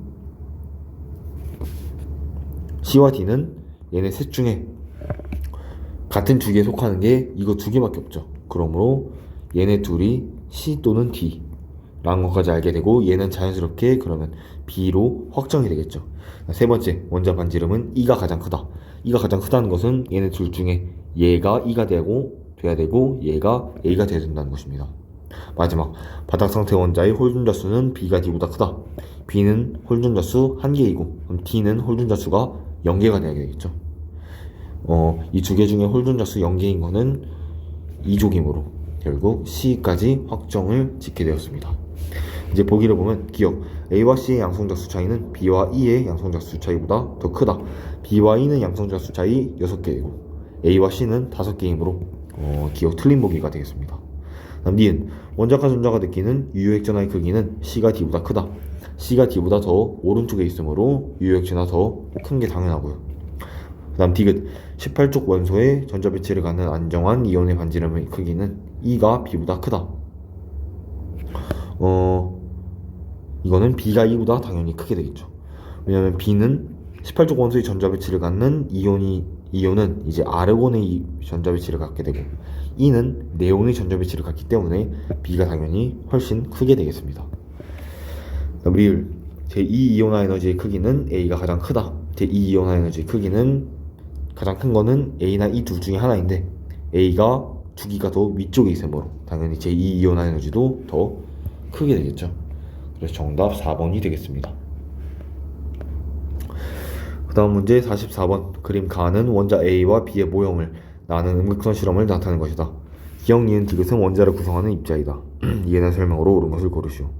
C와 D는 얘네 셋 중에 같은 두 개에 속하는 게 이거 두 개밖에 없죠. 그러므로 얘네 둘이 C 또는 D 라는 것까지 알게 되고, 얘는 자연스럽게 그러면 B로 확정이 되겠죠. 세 번째, 원자 반지름은 E가 가장 크다. E가 가장 크다는 것은 얘네 둘 중에 얘가 E가 돼야 되고 얘가 A가 돼야 된다는 것입니다. 마지막, 바닥 상태 원자의 홀준자 수는 B가 D보다 크다. B는 홀준자 수 1개이고 그럼 D는 홀준자 수가 0개가 돼야 되겠죠. 이 두 개 중에 홀준자 수 0개인 거는 2족이므로 결국 C까지 확정을 짓게 되었습니다. 이제 보기를 보면 기억, A와 C의 양성자수 차이는 B와 E의 양성자수 차이보다 더 크다. B와 E는 양성자수 차이 6개이고 A와 C는 5개이므로 기억 틀린 보기가 되겠습니다. 다음 니은, 원자과 전자가 느끼는 유효액전하의 크기는 C가 D보다 크다. C가 D보다 더 오른쪽에 있으므로 유효액전하 더 큰 게 당연하고요. 그 다음 디귿, 18쪽 원소의 전자배치를 갖는 안정환 이온의 반지름의 크기는 E가 B보다 크다. 이거는 B가 E보다 당연히 크게 되겠죠. 왜냐면 B는 18쪽 원소의 전자배치를 갖는 이온은 이제 아르곤의 전자배치를 갖게 되고, E는 네온의 전자배치를 갖기 때문에 B가 당연히 훨씬 크게 되겠습니다. 리을, 제2이온화 에너지의 크기는 A가 가장 크다. 제2이온화 에너지의 크기는 가장 큰 거는 A나 E 둘 중에 하나인데 A가 주기가 더 위쪽에 있으므로 당연히 제2이온화 에너지도 더 크게 되겠죠. 그래서 정답 4번이 되겠습니다. 그 다음 문제 44번. 그림 가는 원자 A와 B의 모형을 나는 음극선 실험을 나타낸 것이다. 기억, 니은, 디귿은 원자를 구성하는 입자이다. 이에 대한 설명으로 옳은 것을 고르시오.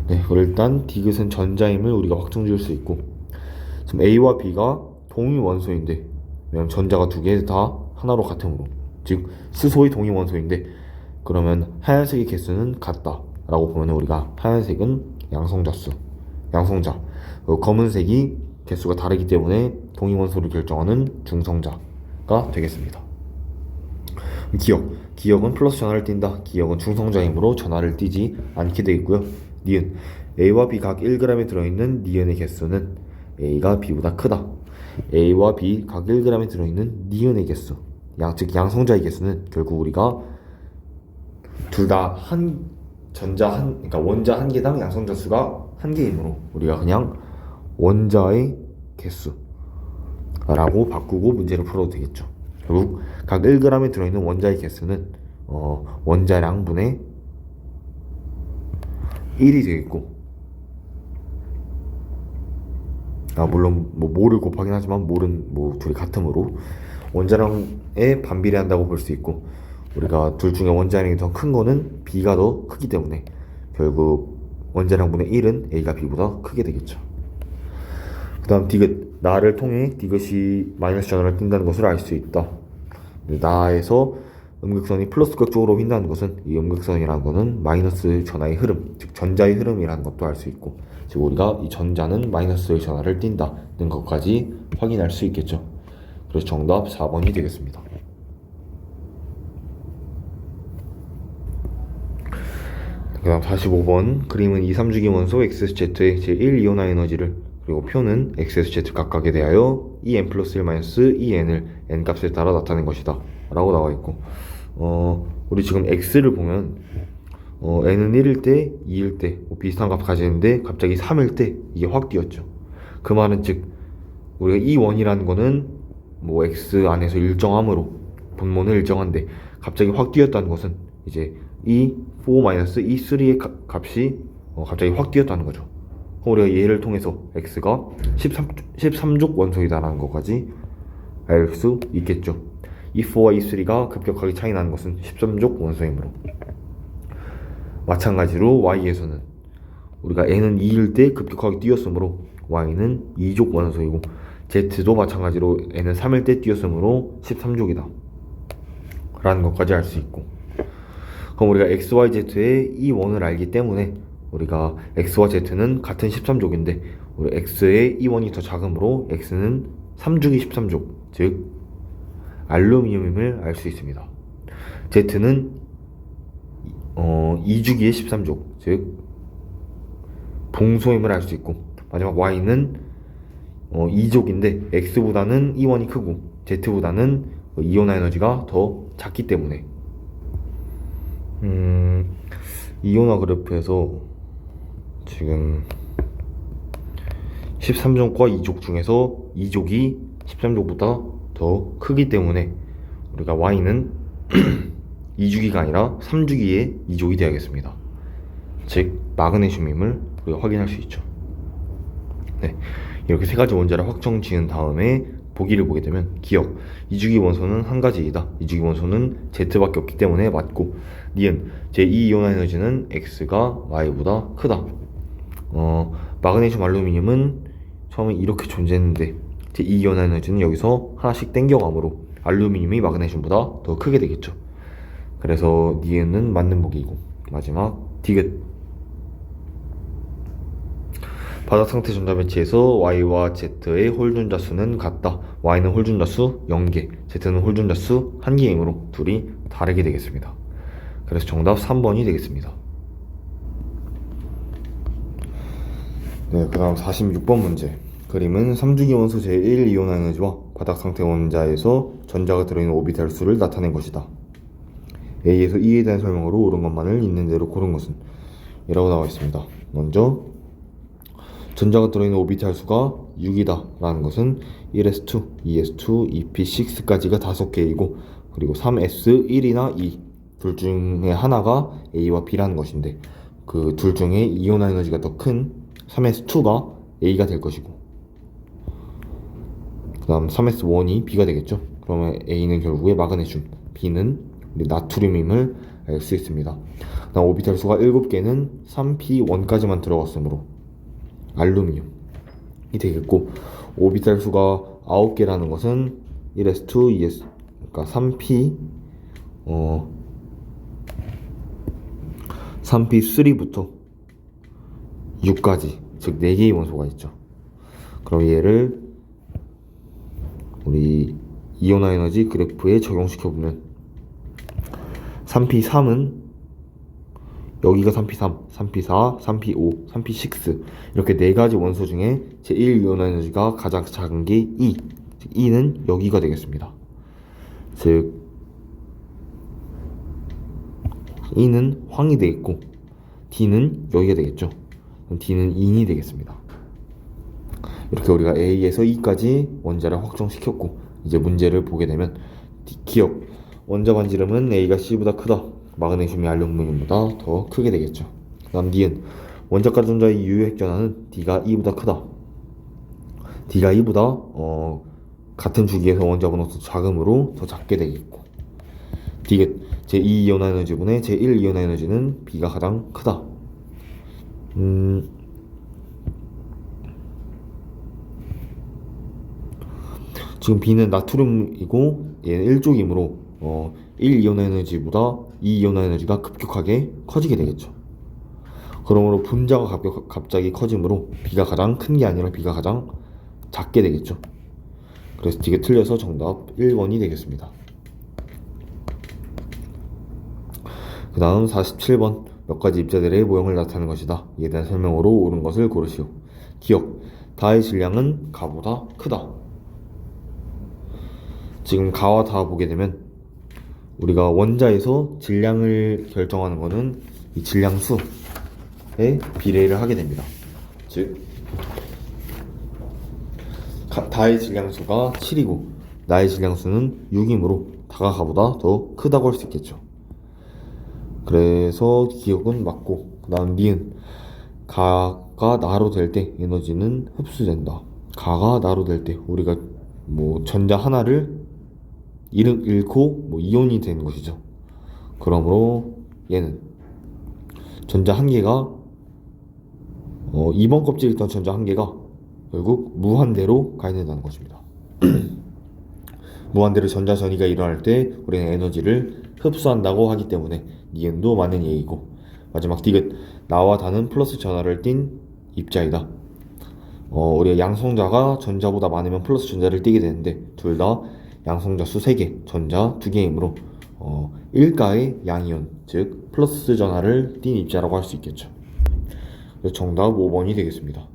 네, 일단 디귿은 전자임을 우리가 확정 지을 수 있고, 지금 A와 B가 동위 원소인데, 왜냐면 전자가 두 개 다 하나로 같으므로, 즉 수소의 동위 원소인데, 그러면 하얀색의 개수는 같다 라고 보면 우리가 하얀색은 양성자, 검은색이 개수가 다르기 때문에 동위 원소를 결정하는 중성자가 되겠습니다. 기억은 플러스 전하를 띈다. 기억은 중성자이므로 전하를 띄지 않게 되겠고요. 니은, A와 B 각 1g에 들어있는 니은의 개수는 A가 B보다 크다. A와 B 각 1g에 들어있는 니은의 개수, 즉 양성자의 개수는 결국 우리가 둘 다 그러니까 원자 한 개당 양성자 수가 한 개이므로 우리가 그냥 원자의 개수라고 바꾸고 문제를 풀어도 되겠죠. 결국 각 1g에 들어있는 원자의 개수는 원자량분의 1이 되겠고, 물론 몰을 곱하긴 하지만 몰은 둘이 같으므로 원자량에 반비례한다고 볼 수 있고, 우리가 둘 중에 원자량이 더 큰 거는 B가 더 크기 때문에 결국 원자량분의 1은 A가 B보다 크게 되겠죠. 그 다음 디귿, 나를 통해 디귿이 마이너스 전하를 띈다는 것을 알 수 있다. 나에서 음극선이 플러스 극쪽으로 휜다는 것은 이 음극선이라는 것은 마이너스 전하의 흐름, 즉 전자의 흐름이라는 것도 알 수 있고, 즉 우리가 이 전자는 마이너스의 전하를 띈다는 것까지 확인할 수 있겠죠. 그래서 정답 4번이 되겠습니다. 그 다음 45번. 그림은 2, 3주기 원소 XSZ의 제1이온화 에너지를, 그리고 표는 XSZ 각각에 대하여 EN 플러스 1 마이너스 EN을 N 값에 따라 나타낸 것이다 라고 나와 있고, 우리 지금 X를 보면 N은 1일 때, 2일 때 비슷한 값 가지는데 갑자기 3일 때 이게 확 뛰었죠. 그 말은 즉 우리가 E1이라는 거는 X 안에서 일정함으로 분모는 일정한데 갑자기 확 뛰었다는 것은 이제 E4 E3의 값이 갑자기 확 뛰었다는 거죠. 그럼 우리가 얘를 통해서 X가 13족 원소이다라는 것까지 알 수 있겠죠. E4와 E3가 급격하게 차이 나는 것은 13족 원소이므로, 마찬가지로 Y에서는 우리가 N은 2일 때 급격하게 뛰었으므로 Y는 2족 원소이고, Z도 마찬가지로 N은 3일 때 뛰었으므로 13족이다 라는 것까지 알 수 있고, 그럼 우리가 XYZ의 E1을 알기 때문에 우리가 X와 Z는 같은 13족인데 우리 X의 E1이 더 작으므로 X는 3주기 13족, 즉 알루미늄임을 알 수 있습니다. Z는 2주기의 13족, 즉 봉소임을 알 수 있고, 마지막 Y는 2족인데 X보다는 E1이 크고 Z보다는 이온화 에너지가 더 작기 때문에 이온화 그래프에서 지금 13족과 2족 중에서 2족이 13족보다 더 크기 때문에 우리가 Y는 2주기가 아니라 3주기의 2족이 되어야겠습니다. 즉 마그네슘임을 우리가 확인할 수 있죠. 네, 이렇게 세 가지 원자를 확정 지은 다음에 보기를 보게 되면, 기억, 2주기 원소는 한 가지이다. 2주기 원소는 Z밖에 없기 때문에 맞고, 니은, 제2이온화 에너지는 X가 Y보다 크다. 마그네슘, 알루미늄은 처음에 이렇게 존재했는데 제2이온화 에너지는 여기서 하나씩 땡겨가므로 알루미늄이 마그네슘보다 더 크게 되겠죠. 그래서 니은은 맞는 보기이고, 마지막 디귿, 바닥 상태 전자 배치에서 Y와 Z의 홀준자 수는 같다. Y는 홀준자 수 0개, Z는 홀준자 수 1개이므로 둘이 다르게 되겠습니다. 그래서 정답 3번이 되겠습니다. 네, 그 다음 46번 문제. 그림은 3주기 원소 제1이온화 에너지와 바닥 상태 원자에서 전자가 들어있는 오비탈 수를 나타낸 것이다. A에서 E에 대한 설명으로 옳은 것만을 있는 대로 고른 것은? 이라고 나와 있습니다. 먼저 전자가 들어있는 오비탈 수가 6이다 라는 것은 1s2, 2s2, 2p6까지가 5개이고, 그리고 3s1이나 2 둘 중에 하나가 A와 B라는 것인데, 그 둘 중에 이온화 에너지가 더 큰 3s2가 A가 될 것이고, 그 다음 3s1이 B가 되겠죠. 그러면 A는 결국에 마그네슘, B는 나트륨임을 알 수 있습니다. 그 다음 오비탈 수가 7개는 3p1까지만 들어갔으므로 알루미늄이 되겠고, 오비탈 수가 9개라는 것은 1s2, 2s, 그러니까 3p3부터 6까지, 즉 4개의 원소가 있죠. 그럼 얘를 우리 이온화 에너지 그래프에 적용시켜보면 3p3은 여기가 3p3, 3p4, 3p5, 3p6 이렇게 4가지 원소 중에 제1이온화 에너지가 가장 작은 게 E, 즉 E는 여기가 되겠습니다. 즉 E는 황이 되겠고 D는 여기가 되겠죠. 그럼 D는 인이 되겠습니다. 이렇게 우리가 A에서 E까지 원자를 확정시켰고, 이제 문제를 보게 되면 기억, 원자 반지름은 A가 C보다 크다. 마그네슘이 알루미늄보다 더 크게 되겠죠. 그 다음 니은, 원자과 전자의 유효핵전하는 D가 E보다 크다. D가 E보다 같은 주기에서 원자 번호가 더 작으므로 더 작게 되겠고, 디귿, 제2이온화 에너지분의 제1이온화 에너지는 B가 가장 크다. 지금 B는 나트륨이고 얘는 1족이므로 1이온화 에너지보다 2이온화 에너지가 급격하게 커지게 되겠죠. 그러므로 분자가 갑자기 커지므로 B가 가장 큰 게 아니라 B가 가장 작게 되겠죠. 그래서 되게 틀려서 정답 1번이 되겠습니다. 그 다음 47번, 몇 가지 입자들의 모형을 나타내는 것이다. 이에 대한 설명으로 옳은 것을 고르시오. 기억, 다의 질량은 가보다 크다. 지금 가와 다 보게 되면 우리가 원자에서 질량을 결정하는 것은 이 질량수에 비례를 하게 됩니다. 즉 다의 질량수가 7이고 나의 질량수는 6이므로 다가 가보다 더 크다고 할 수 있겠죠. 그래서 기억은 맞고, 그 다음 니은, 가가 나로 될 때 에너지는 흡수된다. 가가 나로 될 때 우리가 전자 하나를 잃고 이온이 되는 것이죠. 그러므로 얘는 전자 한 개가 2번 껍질에 있던 전자 한 개가 결국 무한대로 가야 된다는 것입니다. 무한대로 전자전이가 일어날 때 우리는 에너지를 흡수한다고 하기 때문에 니은도 맞는 얘기고, 마지막 디귿, 나와 다는 플러스 전하를 띤 입자이다. 우리가 양성자가 전자보다 많으면 플러스 전자를 띠게 되는데 둘 다 양성자 수 3개, 전자 2개이므로 1가의 양이온, 즉 플러스 전하를 띤 입자라고 할 수 있겠죠. 그래서 정답 5번이 되겠습니다.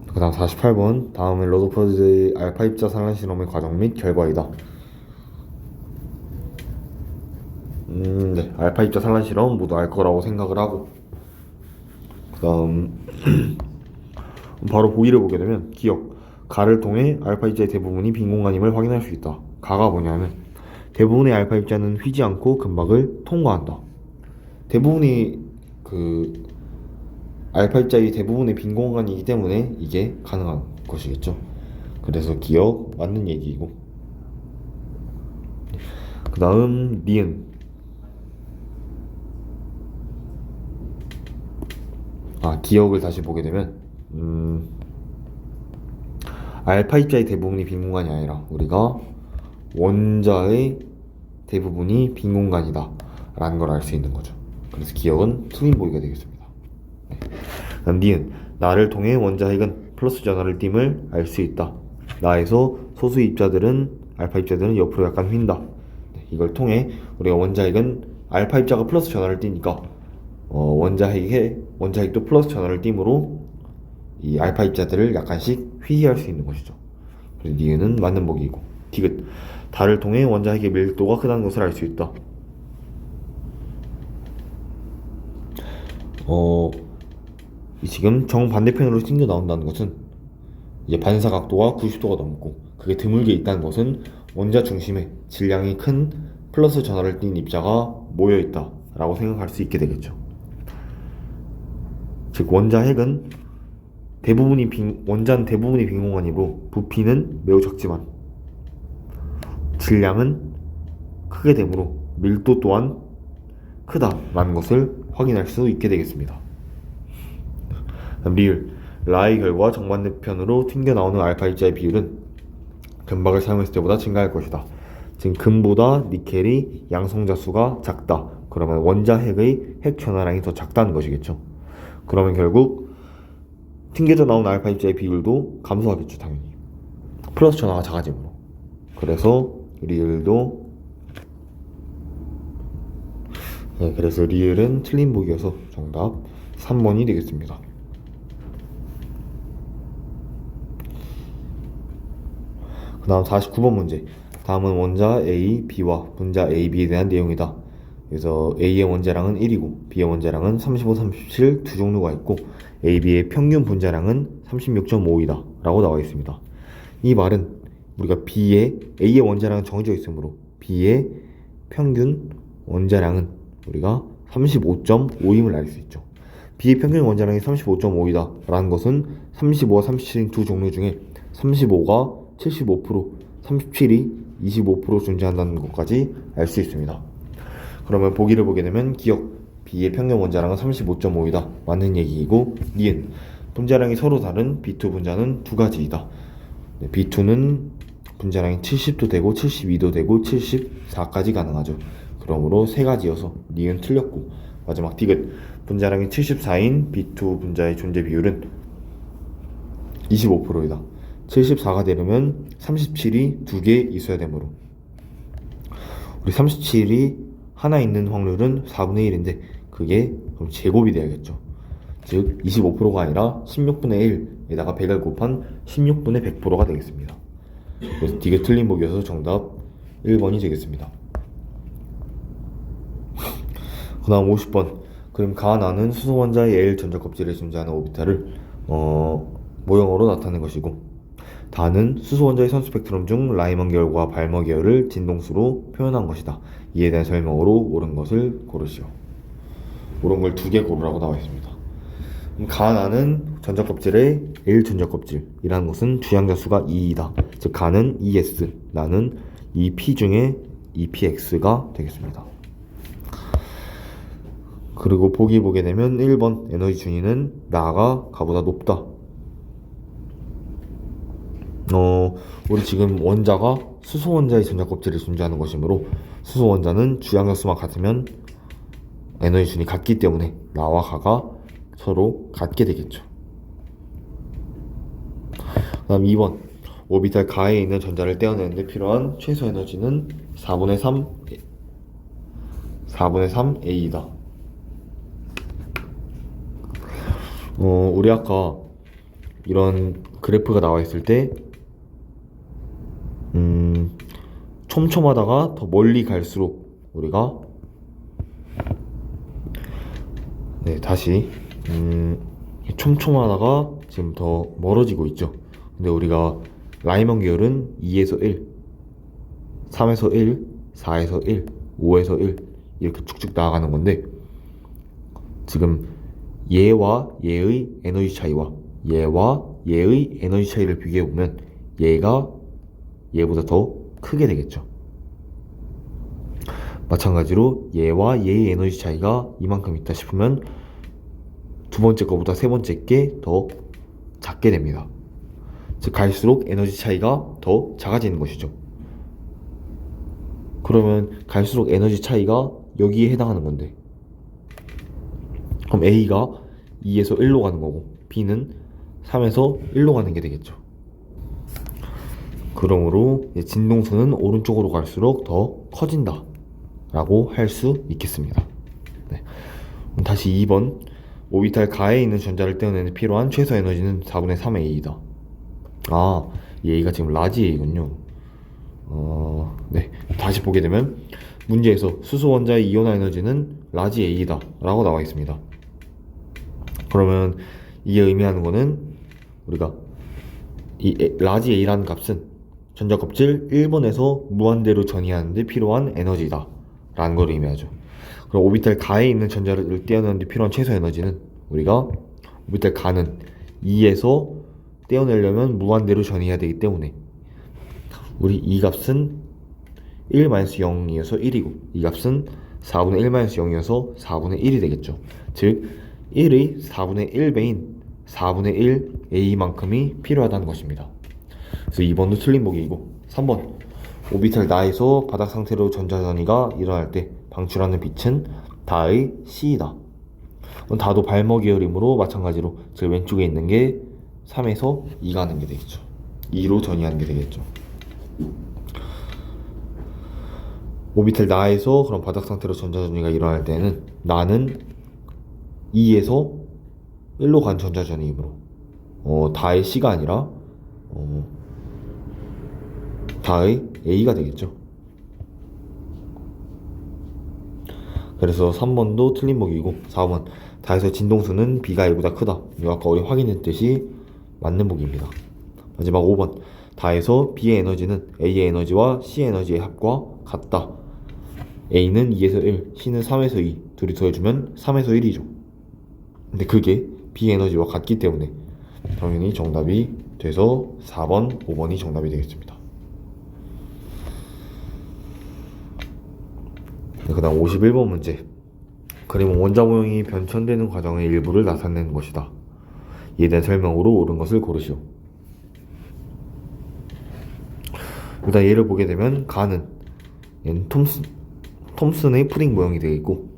그 다음 48번, 다음은 러더퍼드의 알파 입자 산란 실험의 과정 및 결과이다. 네, 알파 입자 산란 실험 모두 알 거라고 생각을 하고, 그 다음 바로 보기를 보게 되면 기억, 가를 통해 알파 입자의 대부분이 빈 공간임을 확인할 수 있다. 가가 뭐냐면 대부분의 알파 입자는 휘지 않고 금박을 통과한다. 대부분이 알파 입자의 대부분의 빈 공간이기 때문에 이게 가능한 것이겠죠. 그래서 기억 맞는 얘기이고, 그 다음 니은, 기억을 다시 보게 되면 알파 입자의 대부분이 빈 공간이 아니라 우리가 원자의 대부분이 빈 공간이다 라는 걸 알 수 있는 거죠. 그래서 기억은 틀린 보기가 되겠습니다. 네. 그다음 니은, 나를 통해 원자 핵은 플러스 전하를 띈을 알 수 있다. 나에서 소수 입자들은 알파 입자들은 옆으로 약간 휜다. 네. 이걸 통해 우리가 원자 핵은 알파 입자가 플러스 전하를 띠니까 원자 핵도 플러스 전하를 띠므로 이 알파 입자들을 약간씩 휘휘할 수 있는 것이죠. 그래서 니은은 맞는 보기이고, 디귿, 달을 통해 원자 핵의 밀도가 크다는 것을 알 수 있다. 지금 정반대편으로 튕겨 나온다는 것은 이제 반사 각도가 90도가 넘고 그게 드물게 있다는 것은 원자 중심에 질량이 큰 플러스 전하를 띤 입자가 모여 있다 라고 생각할 수 있게 되겠죠. 즉 원자 핵은 원자는 대부분이 빈 공간이고 부피는 매우 작지만 질량은 크게 되므로 밀도 또한 크다라는 것을 확인할 수 있게 되겠습니다. 리을, 라의 결과 정반대편으로 튕겨나오는 알파 입자의 비율은 금박을 사용했을 때보다 증가할 것이다. 즉 금보다 니켈이 양성자 수가 작다. 그러면 원자 핵의 핵 전하량이 더 작다는 것이겠죠. 그러면 결국 튕겨져 나온 알파 입자의 비율도 감소하겠죠, 당연히. 플러스 전하가 작아지므로. 그래서 리을도 그래서 리을은 틀린 보기여서 정답 3번이 되겠습니다. 그 다음 49번 문제. 다음은 원자 A, B와 분자 A, B에 대한 내용이다. 그래서 A의 원자량은 1이고 B의 원자량은 35, 37 두 종류가 있고 A, B의 평균 분자량은 36.5이다 라고 나와 있습니다. 이 말은 우리가 A의 원자량은 정해져 있으므로 B의 평균 원자량은 우리가 35.5임을 알 수 있죠. B의 평균 원자량이 35.5이다 라는 것은 35와 37인 두 종류 중에 35가 75%, 37이 25% 존재한다는 것까지 알 수 있습니다. 그러면 보기를 보게 되면 기억, B의 평균 원자량은 35.5이다 맞는 얘기이고, 니은, 분자량이 서로 다른 B2 분자는 두 가지이다. B2는 분자량이 70도 되고 72도 되고 74까지 가능하죠. 그러므로 세 가지여서 니은 틀렸고, 마지막 디귿, 분자량이 74인 B2 분자의 존재 비율은 25%이다. 74가 되려면 37이 두 개 있어야 되므로 우리 37이 하나 있는 확률은 4분의 1인데 그게 그럼 제곱이 돼야겠죠. 즉 25%가 아니라 16분의 1에다가 100을 곱한 16분의 100%가 되겠습니다. 그래서 디귿 틀린 보기여서 정답 1번이 되겠습니다. 그 다음 50번. 그럼 가나는 수소 원자의 L 전자 껍질에 존재하는 오비탈을 모형으로 나타낸 것이고, 다는 수소 원자의 선수 스펙트럼 중 라이먼 계열과 발머 계열을 진동수로 표현한 것이다. 이에 대한 설명으로 옳은 것을 고르시오. 옳은 걸 두 개 고르라고 나와 있습니다. 가나는 전자 껍질의 L 전자 껍질이라는 것은 주양자 수가 2이다. 즉 가는 ES, 나는 EP 중에 EPX가 되겠습니다. 그리고 보게 되면 1번 에너지 준위는 나가 가보다 높다. 우리 지금 원자가 수소 원자의 전자 껍질을 존재하는 것이므로 수소 원자는 주양력수만 같으면 에너지 준이 같기 때문에 나와 가가 서로 같게 되겠죠. 그 다음 2번 오비탈 가에 있는 전자를 떼어내는데 필요한 최소 에너지는 4분의 3 A이다. 우리 아까 이런 그래프가 나와 있을 때 촘촘하다가 더 멀리 갈수록 우리가 다시 촘촘하다가 지금 더 멀어지고 있죠. 근데 우리가 라이먼 계열은 2에서 1, 3에서 1, 4에서 1, 5에서 1 이렇게 쭉쭉 나아가는 건데, 지금 얘와 얘의 에너지 차이와 얘와 얘의 에너지 차이를 비교해보면 얘가 얘보다 더 크게 되겠죠. 마찬가지로 얘와 얘의 에너지 차이가 이만큼 있다 싶으면 두 번째 거보다 세 번째 게 더 작게 됩니다. 즉 갈수록 에너지 차이가 더 작아지는 것이죠. 그러면 갈수록 에너지 차이가 여기에 해당하는 건데, 그럼 A가 2에서 1로 가는 거고 B는 3에서 1로 가는 게 되겠죠. 그러므로 진동수는 오른쪽으로 갈수록 더 커진다 라고 할 수 있겠습니다. 다시 2번 오비탈 가에 있는 전자를 떼어내는 필요한 최소 에너지는 4분의 3 A이다. 이 A가 지금 라지 A군요. 다시 보게 되면 문제에서 수소 원자의 이온화 에너지는 라지 A이다 라고 나와 있습니다. 그러면 이게 의미하는 거는 우리가 이 라지 A라는 값은 전자 껍질 1번에서 무한대로 전이하는 데 필요한 에너지다 라는 걸 의미하죠. 그럼 오비탈 가에 있는 전자를 떼어내는 데 필요한 최소 에너지는 우리가 오비탈 가는 2에서 떼어내려면 무한대로 전이해야 되기 때문에 우리 이 값은 1-0이어서 1이고 이 값은 4분의 1-0이어서 4분의 1이 되겠죠. 즉 1의 4분의 1배인 4분의 1 A만큼이 필요하다는 것입니다. 그래서 2번도 틀린 보기이고, 3번 오비탈 나에서 바닥 상태로 전자전이가 일어날 때 방출하는 빛은 다의 C이다. 다도 발머 계열이므로 마찬가지로 제일 왼쪽에 있는 게 3에서 2가 하는 게 되겠죠. 2로 전이하는 게 되겠죠. 오비탈 나에서 그런 바닥 상태로 전자전이가 일어날 때는 나는 2에서 1로 간 전자전이므로 다의 C가 아니라 다의 A가 되겠죠. 그래서 3번도 틀린 보기이고, 4번 다에서 진동수는 B가 A보다 크다. 이거 아까 우리 확인했듯이 맞는 보기입니다. 마지막 5번 다에서 B의 에너지는 A의 에너지와 C의 에너지의 합과 같다. A는 2에서 1, C는 3에서 2 둘이 더해주면 3에서 1이죠. 근데 그게 B의 에너지와 같기 때문에 당연히 정답이 돼서 4번, 5번이 정답이 되겠습니다. 그 다음 51번 문제. 그림은 원자 모형이 변천되는 과정의 일부를 나타내는 것이다. 이에 대한 설명으로 옳은 것을 고르시오. 일단 얘를 보게 되면 가는 얘는 톰슨의 푸딩 모형이 되겠고,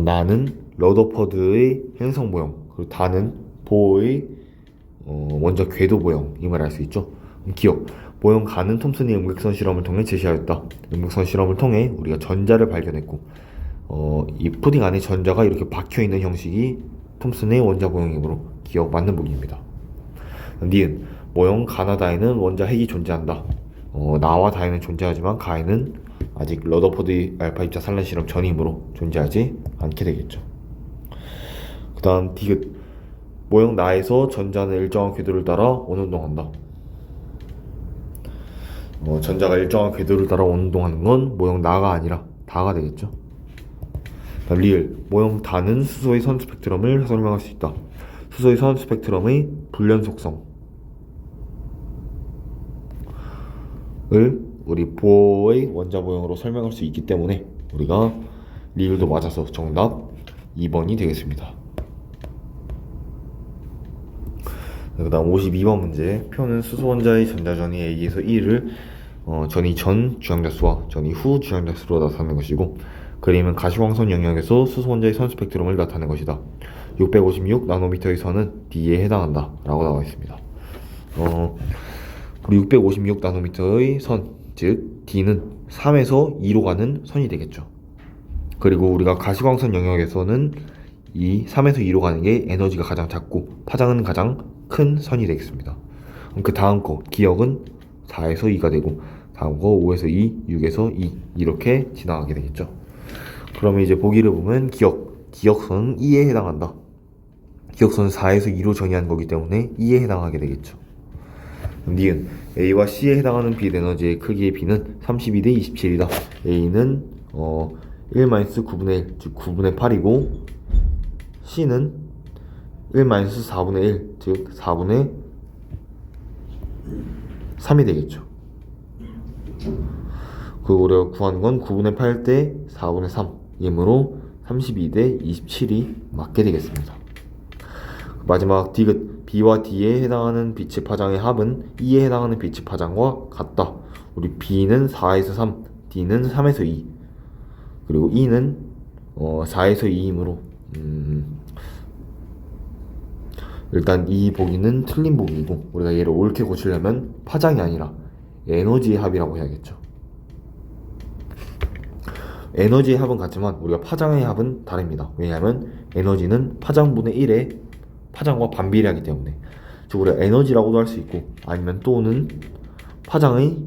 나는 러더퍼드의 행성 모형, 그리고 다는 보어의 원자 궤도 모형임을 알 수 있죠. 기억, 모형 가는 톰슨이 음극선 실험을 통해 제시하였다. 음극선 실험을 통해 우리가 전자를 발견했고, 이 푸딩 안에 전자가 이렇게 박혀있는 형식이 톰슨의 원자 모형이므로 기억 맞는 보기입니다. 니은, 모형 가나다에는 원자 핵이 존재한다. 나와 다에는 존재하지만 가에는 아직 러더퍼드 알파 입자 산란 실험 전이므로 존재하지 않게 되겠죠. 그 다음 디귿, 모형 나에서 전자는 일정한 궤도를 따라 원운동한다. 전자가 일정한 궤도를 따라 원운동하는 건 모형 나가 아니라 다가 되겠죠. 리을, 모형 다는 수소의 선 스펙트럼을 설명할 수 있다. 수소의 선 스펙트럼의 불연 속성을 우리 보어의 원자 모형으로 설명할 수 있기 때문에 우리가 리을도 맞아서 정답 2번이 되겠습니다. 그 다음 52번 문제. 표는 수소원자의 전자전이 A에서 E를 전이 전 주양자 수와 전이 후 주양자 수로 나타내는 것이고, 그림은 가시광선 영역에서 수소원자의 선 스펙트럼을 나타내는 것이다. 656 나노미터의 선은 D에 해당한다 라고 나와 있습니다. 우리 656 나노미터의 선, 즉 D는 3에서 2로 가는 선이 되겠죠. 그리고 우리가 가시광선 영역에서는 이 3에서 2로 가는 게 에너지가 가장 작고 파장은 가장 큰 선이 되겠습니다. 그럼 그 다음 거 기역은 4에서 2가 되고, 다음 거 5에서 2, 6에서 2 이렇게 지나가게 되겠죠. 그러면 이제 보기를 보면 기역선은 2에 해당한다. 기역선은 4에서 2로 전이하는 거기 때문에 2에 해당하게 되겠죠. 니은 A와 C에 해당하는 빛 에너지의 크기의 B는 32대 27이다. A는 1-9분의 1, 즉 9분의 8이고, C는 1-4분의 1, 즉 4분의 3이 되겠죠. 그리고 우리가 구한 건 9분의 8 대 4분의 3이므로 32대 27이 맞게 되겠습니다. 마지막 디귿 B와 D에 해당하는 빛의 파장의 합은 E에 해당하는 빛의 파장과 같다. 우리 B는 4에서 3, D는 3에서 2, 그리고 E는 4에서 2이므로 일단 이 보기는 틀린 보기이고, 우리가 얘를 옳게 고치려면 파장이 아니라 에너지의 합이라고 해야겠죠. 에너지의 합은 같지만 우리가 파장의 합은 다릅니다. 왜냐하면 에너지는 파장분의 1의 파장과 반비례하기 때문에. 즉 우리가 에너지라고도 할 수 있고, 아니면 또는 파장의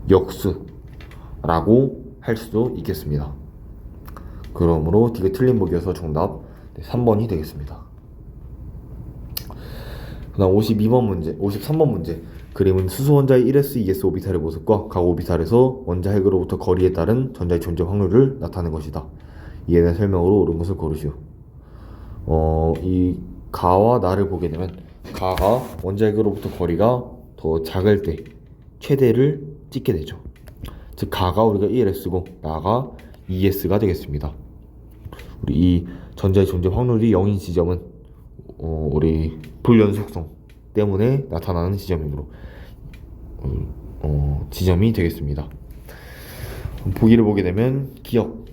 역수라고 할 수도 있겠습니다. 그러므로 D가 틀린 보기여서 정답 3번이 되겠습니다. 그 다음 53번 문제. 그림은 수소원자의 1s, 2s 오비탈의 모습과 각 오비탈에서 원자 핵으로부터 거리에 따른 전자의 존재 확률을 나타내는 것이다. 이에 대한 설명으로 옳은 것을 고르시오. 이 가와 나를 보게 되면, 가가 원자 핵으로부터 거리가 더 작을 때 최대를 찍게 되죠. 즉 가가 우리가 1s고 나가 2s가 되겠습니다. 우리 이 전자의 존재 확률이 0인 지점은 우리 불연속성 때문에 나타나는 지점이므로 지점이 되겠습니다. 보기를 보게 되면 기역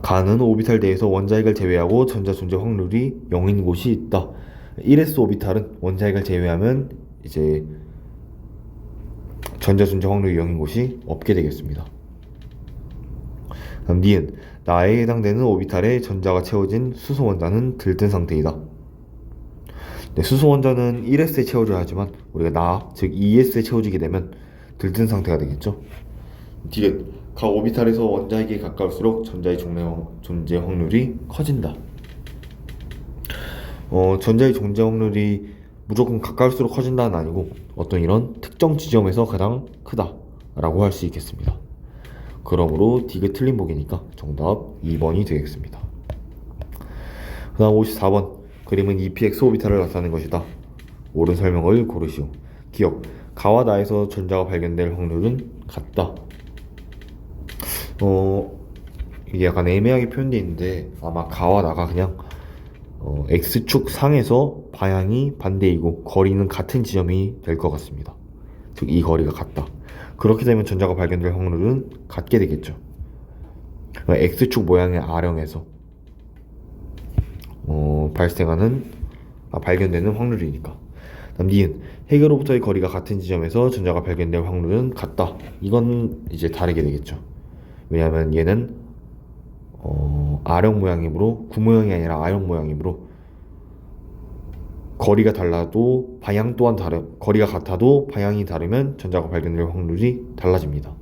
가는 오비탈 내에서 원자핵을 제외하고 전자 존재 확률이 0인 곳이 있다. 1s 오비탈은 원자핵을 제외하면 이제 전자 존재 확률이 0인 곳이 없게 되겠습니다. 다음 니은 나에 해당되는 오비탈에 전자가 채워진 수소 원자는 들뜬 상태이다. 네, 수소 원자는 1s에 채워져야 하지만 우리가 나, 즉 2s에 채워지게 되면 들뜬 상태가 되겠죠. 디귿 각 오비탈에서 원자핵에 가까울수록 전자의 존재 확률이 커진다. 전자의 존재 확률이 무조건 가까울수록 커진다는 아니고, 어떤 이런 특정 지점에서 가장 크다라고 할 수 있겠습니다. 그러므로 디귿 틀린 보기니까 정답 2번이 되겠습니다. 그 다음 54번. 그림은 EPX 오비탈을 나타내는 것이다. 옳은 설명을 고르시오. 기억 가와 나에서 전자가 발견될 확률은 같다. 이게 약간 애매하게 표현되어 있는데, 아마 가와 나가 그냥 X축 상에서 방향이 반대이고 거리는 같은 지점이 될 것 같습니다. 즉 이 거리가 같다. 그렇게 되면 전자가 발견될 확률은 같게 되겠죠. X축 모양의 R형에서 발견되는 확률이니까. 다음 니은 핵으로부터의 거리가 같은 지점에서 전자가 발견될 확률은 같다. 이건 이제 다르게 되겠죠. 왜냐하면 얘는 R형 모양이므로, 구모형이 아니라 R형 모양이므로 거리가 달라도 방향 또한 거리가 같아도 방향이 다르면 전자가 발견될 확률이 달라집니다.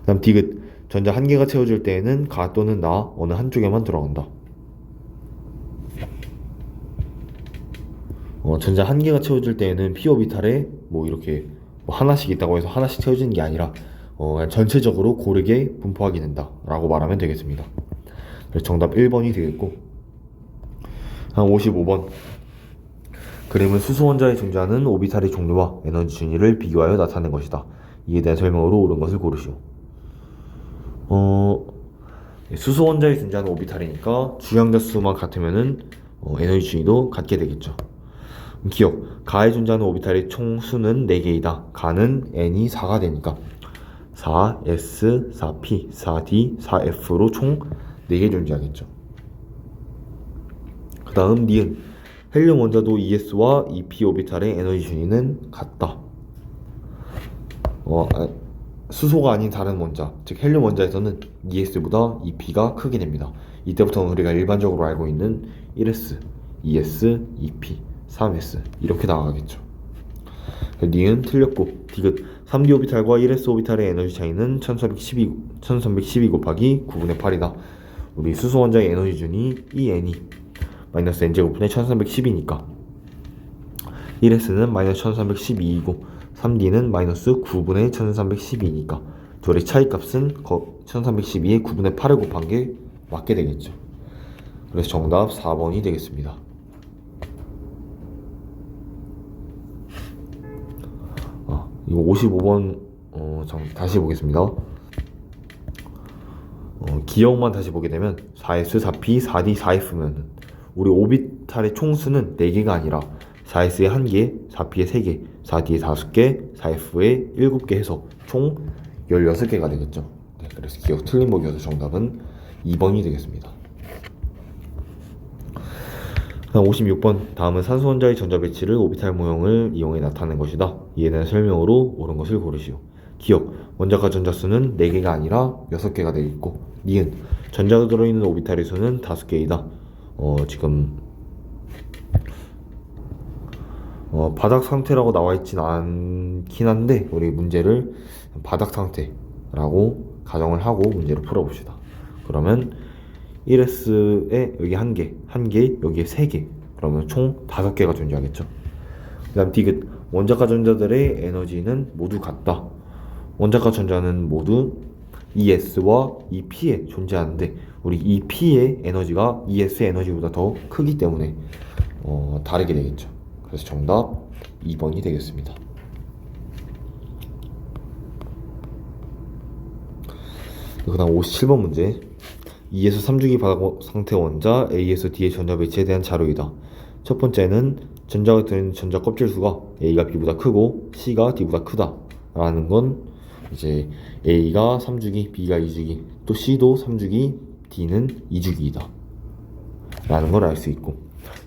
그 다음 디귿 전자 한 개가 채워질 때에는 가 또는 나 어느 한쪽에만 들어간다. 전자 한 개가 채워질 때에는 p 오비탈에 이렇게 하나씩 있다고 해서 하나씩 채워지는 게 아니라 그냥 전체적으로 고르게 분포하게 된다 라고 말하면 되겠습니다. 그래서 정답 1번이 되겠고, 한 55번. 그림은 수소 원자에 존재하는 오비탈의 종류와 에너지 준위를 비교하여 나타낸 것이다. 이에 대한 설명으로 옳은 것을 고르시오. 수소 원자에 존재하는 오비탈이니까 주양자 수만 같으면은 에너지 주기도 같게 되겠죠. 기억, 가에 존재하는 오비탈의 총 수는 4개이다. 가는 n이 4가 되니까 4s, 4p, 4d, 4f로 총 4개 존재하겠죠. 그 다음 니은, 헬륨 원자도 ES와 EP 오비탈의 에너지 준위는 같다. 수소가 아닌 다른 원자, 즉 헬륨 원자에서는 ES보다 EP가 크게 됩니다. 이때부터는 우리가 일반적으로 알고 있는 1s, 2s, EP, 3s 이렇게 나가겠죠. 니은 틀렸고, 디귿 3d 오비탈과 1s 오비탈의 에너지 차이는 1312 곱하기 9분의 8이다. 우리 수소 원자의 에너지 준이 EN이 마이너스 n제곱분의 1312니까 1s는 마이너스 1312이고 3d는 마이너스 9분의 1312니까 둘의 차이값은 1312에 9분의 8을 곱한 게 맞게 되겠죠. 그래서 정답 4번이 되겠습니다. 이거 55번 다시 보겠습니다. 기억만 다시 보게 되면 4S, 4P, 4D, 4F면 우리 오비탈의 총수는 4개가 아니라 4S에 1개, 4P에 3개, 4D에 5개, 4F에 7개 해서 총 16개가 되겠죠. 네, 그래서 기억 틀린 보기여서 정답은 2번이 되겠습니다. 다음 56번, 다음은 산소 원자의 전자 배치를 오비탈 모형을 이용해 나타낸 것이다. 이에 대한 설명으로 옳은 것을 고르시오. 기억, 원자과 전자수는 4개가 아니라 6개가 되겠고, 니은, 전자가 들어있는 오비탈의 수는 5개이다. 지금 바닥 상태라고 나와 있진 않긴 한데 우리 문제를 바닥 상태라고 가정을 하고 문제를 풀어봅시다. 그러면 1S에 여기 1개, 여기에 3개, 그러면 총 5개가 존재하겠죠. 그 다음 디귿, 원자과 전자들의 에너지는 모두 같다. 원자과 전자는 모두 ES와 EP에 존재하는데 우리 EP의 에너지가 ES의 에너지보다 더 크기 때문에 다르게 되겠죠. 그래서 정답 2번이 되겠습니다. 그 다음 57번 문제, 2에서 3주기 바닥 상태 원자 A에서 D의 전자 배치에 대한 자료이다. 첫 번째는 전자가 들어있는 전자 껍질 수가 A가 B보다 크고 C가 D보다 크다 라는 건 이제 A가 3주기, B가 2주기, 또 C도 3주기, D는 2주기이다 라는 걸 알 수 있고,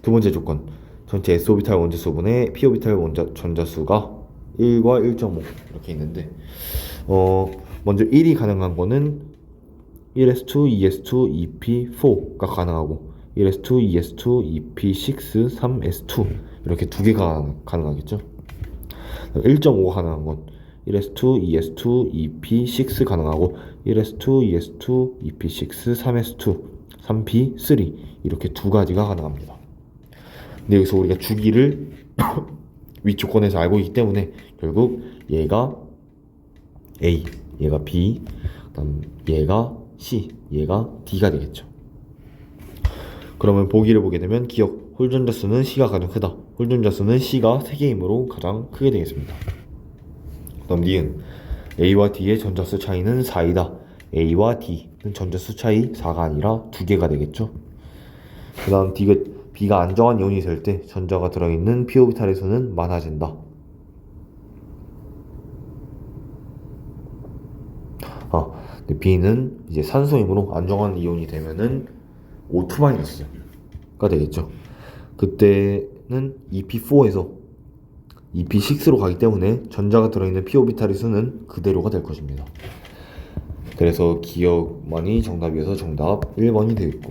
두 번째 조건, 전체 S오비탈 원자수분의 P오비탈 전자수가 1과 1.5 이렇게 있는데 먼저 1이 가능한 거는 1s2, 2s2, 2p4가 가능하고 1s2, 2s2, 2p6, 3s2 이렇게 두 개가 가능하겠죠. 1.5가 가능한 건 1s2, 2s2, 2p6 가능하고 1s2, 2s2, 2p6, 3s2, 3p3 이렇게 두 가지가 가능합니다. 근데 여기서 우리가 주기를 위조건에서 알고 있기 때문에 결국 얘가 A, 얘가 B, 그다음 얘가 C, 얘가 D가 되겠죠. 그러면 보기를 보게 되면 기억, 홀전자 수는 C가 가장 크다. 홀전자 수는 C가 3개이므로 가장 크게 되겠습니다. 그다음 니은, A와 D의 전자수 차이는 4이다. A와 D는 전자수 차이 4가 아니라 2개가 되겠죠. 그 다음 디귿, B가 안정한 이온이 될 때 전자가 들어있는 P오비탈의 수는 많아진다. B는 이제 산소이므로 안정한 이온이 되면은 O2-가 되겠죠. 그때는 EP4에서 EP6로 가기 때문에 전자가 들어있는 P오비탈의 수는 그대로가 될 것입니다. 그래서 기억만이 정답이어서 정답 1번이 되겠고,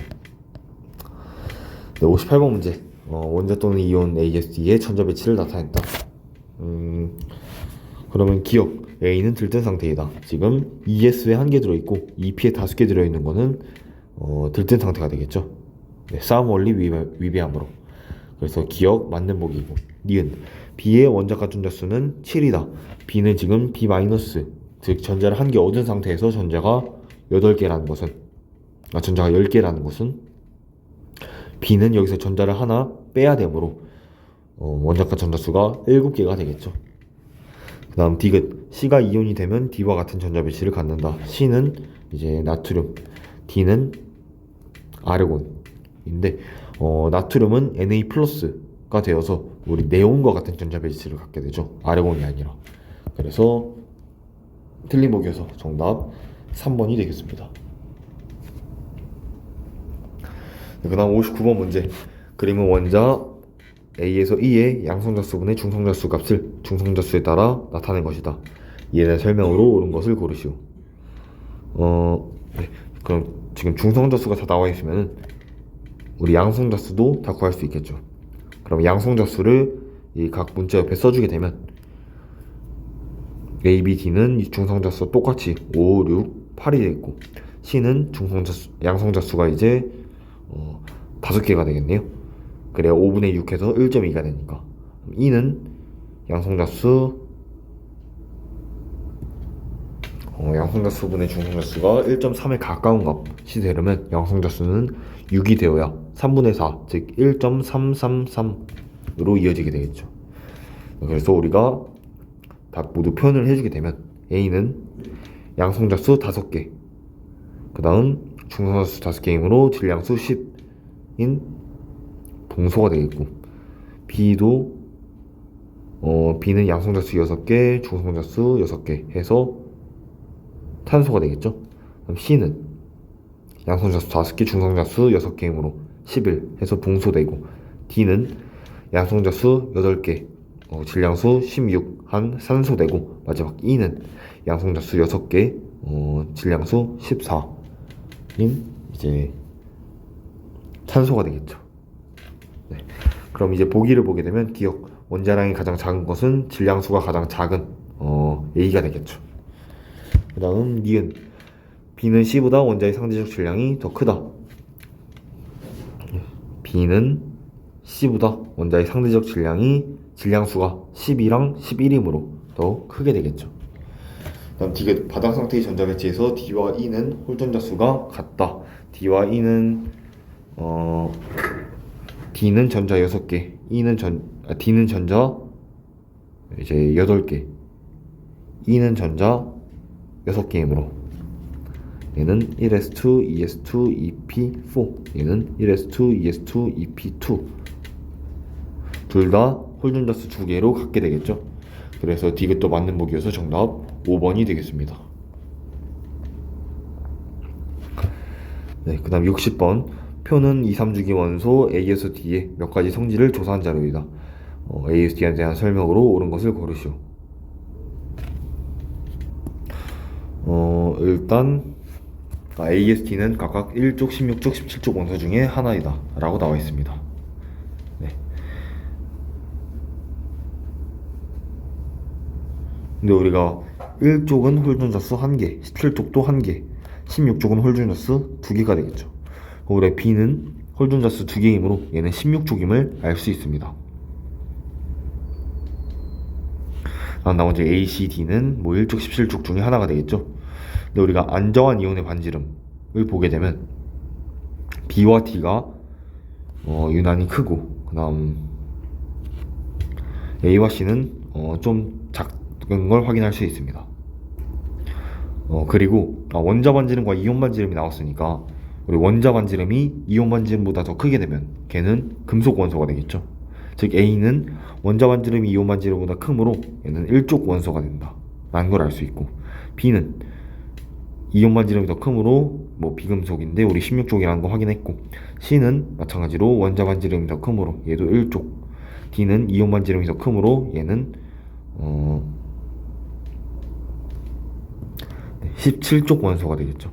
네, 58번 문제, 원자 또는 이온 ASD의 전자 배치를 나타냈다. 그러면 기억, A는 들뜬 상태이다. 지금 ES에 1개 들어있고 EP에 5개 들어있는 거는 들뜬 상태가 되겠죠. 네, 싸움 원리 위배함으로. 그래서 기억 맞는 보기이고, 니은, B의 원자과 전자수는 7이다. B는 지금 B-, 즉 전자를 1개 얻은 상태에서 전자가 8개라는 것은, 전자가 10개라는 것은 B는 여기서 전자를 하나 빼야 되므로 원자과 전자수가 7개가 되겠죠. 그 다음 디귿, C가 이온이 되면 D와 같은 전자 배치를 갖는다. C는 이제 나트륨, D는 아르곤인데 나트륨은 Na+가 되어서 우리 네온과 같은 전자 베이스를 갖게 되죠. 아르곤이 아니라. 그래서 틀린 보기여서 정답 3번이 되겠습니다. 그 다음 59번 문제. 그림은 원자 A에서 E의 양성자수분의 중성자수 값을 중성자수에 따라 나타낸 것이다. 이에 대한 설명으로 옳은 것을 고르시오. 네. 그럼 지금 중성자수가 다 나와 있으면 우리 양성자수도 다 구할 수 있겠죠. 그럼 양성자수를 이 각 문자 옆에 써주게 되면 A, B, D는 중성자수 똑같이 5, 6, 8이 되겠고 C는 양성자수가 이제 5개가 되겠네요. 그래야 5분의 6해서 1.2가 되니까 E는 양성자수 양성자수분의 중성자수가 1.3에 가까운 값이 되려면 양성자수는 6이 되어야 3분의 4, 즉 1.333으로 이어지게 되겠죠. 그래서 우리가 다 모두 표현을 해주게 되면 A는 양성자수 5개, 그 다음 중성자수 5개이므로 질량수 10인 동소가 되겠고, B도 B는 양성자수 6개, 중성자수 6개 해서 탄소가 되겠죠. 그럼 C는 양성자수 5개, 중성자수 6개이므로 11 해서 봉소되고, D는 양성자수 8개, 질량수 16 한 산소되고, 마지막 E는 양성자수 6개, 질량수 14인 이제 탄소가 되겠죠. 네. 그럼 이제 보기를 보게 되면 기억, 원자량이 가장 작은 것은 질량수가 가장 작은 A가 되겠죠. 그 다음 니은, B는 C보다 원자의 상대적 질량이 더 크다. B는 C보다 원자의 상대적 질량수가 12랑 11이므로 더 크게 되겠죠. 다음 D가 바닥 상태의 전자 배치에서 D와 E는 홀전자 수가 같다. D와 E는 D는 전자 6개, D는 전자 이제 8개, E는 전자 6개이므로 얘는 1s2, 2s2, 2p4, 얘는 1s2, 2s2, 2p2 둘 다 홀전자수 2개로 갖게 되겠죠. 그래서 D가 맞는 보기여서 정답 5번이 되겠습니다. 네, 그 다음 60번. 표는 2, 3주기 원소 A에서 D의 몇 가지 성질을 조사한 자료이다. A에서 D에 대한 설명으로 옳은 것을 고르시오. 일단 A에서 D는 각각 1쪽, 16쪽, 17쪽 원소 중에 하나이다 라고 나와 있습니다. 네. 근데 우리가 1쪽은 홀전자수 1개, 17쪽도 1개, 16쪽은 홀전자수 2개가 되겠죠. 우리 B는 홀전자수 2개이므로 얘는 16쪽임을 알 수 있습니다. 나머지 A, C, D는 뭐 1쪽, 17쪽 중에 하나가 되겠죠. 근데 우리가 안정한 이온의 반지름을 보게 되면 B와 D가 유난히 크고, 그 다음 A와 C는 좀 작은 걸 확인할 수 있습니다. 그리고 원자 반지름과 이온 반지름이 나왔으니까 우리 원자 반지름이 이온 반지름보다 더 크게 되면 걔는 금속 원소가 되겠죠. 즉 A는 원자 반지름이 이온 반지름보다 크므로 얘는 1쪽 원소가 된다 라는 걸 알 수 있고, B는 이온 반지름이 더 크므로 뭐 비금속인데 우리 16쪽이라는 거 확인했고, C는 마찬가지로 원자 반지름이 더 크므로 얘도 1쪽, D는 이온 반지름이 더 크므로 얘는 17쪽 원소가 되겠죠.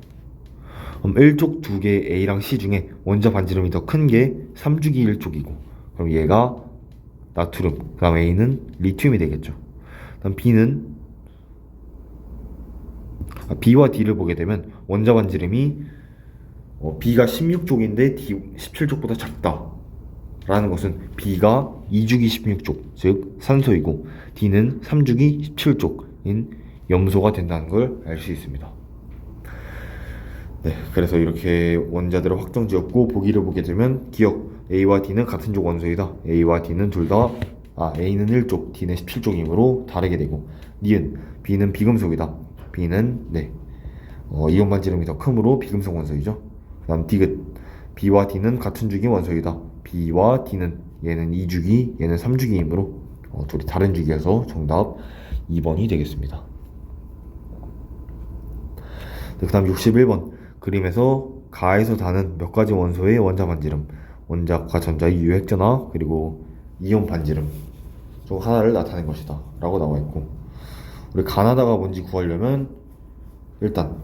그럼 1쪽 2개 A랑 C 중에 원자 반지름이 더 큰 게 3주기 1쪽이고, 그럼 얘가 나트륨, 그 다음 A는 리튬이 되겠죠. 그다음 B는 B와 D를 보게 되면 원자 반지름이 B가 16쪽인데 D 17쪽보다 작다 라는 것은 B가 2주기 16쪽, 즉 산소이고 D는 3주기 17쪽인 염소가 된다는 걸 알 수 있습니다. 네, 그래서 이렇게 원자들을 확정지었고 보기를 보게 되면 기억, A와 D는 같은 쪽 원소이다. A와 D는 둘 다 A는 1쪽, D는 17쪽이므로 다르게 되고, 니은 B는 비금속이다. B는 이온 반지름이 더 크므로 비금속 원소이죠. 그 다음 디귿. B와 D는 같은 주기 원소이다. B와 D는 얘는 2주기, 얘는 3주기이므로 둘이 다른 주기여서 정답 2번이 되겠습니다. 그 다음 61번. 그림에서 가에서 다는 몇 가지 원소의 원자 반지름, 원자과 전자의 유핵전화, 그리고 이온 반지름 중 하나를 나타낸 것이다 라고 나와 있고, 우리 가나다가 뭔지 구하려면 일단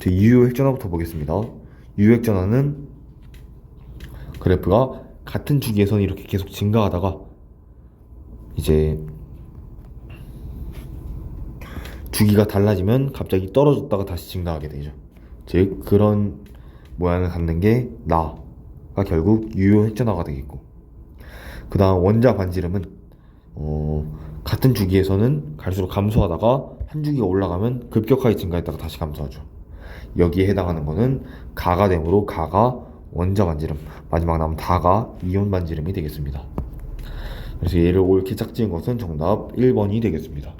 유핵전화부터 보겠습니다. 유핵전화는 그래프가 같은 주기에서는 이렇게 계속 증가하다가 이제 주기가 달라지면 갑자기 떨어졌다가 다시 증가하게 되죠. 즉 그런 모양을 갖는 게 나가 결국 유효핵전화가 되겠고, 그 다음 원자 반지름은 같은 주기에서는 갈수록 감소하다가 한 주기가 올라가면 급격하게 증가했다가 다시 감소하죠. 여기에 해당하는 거는 가가 되므로 가가 원자 반지름, 마지막 남은 다가 이온 반지름이 되겠습니다. 그래서 얘를 옳게 짝지은 것은 정답 1번이 되겠습니다.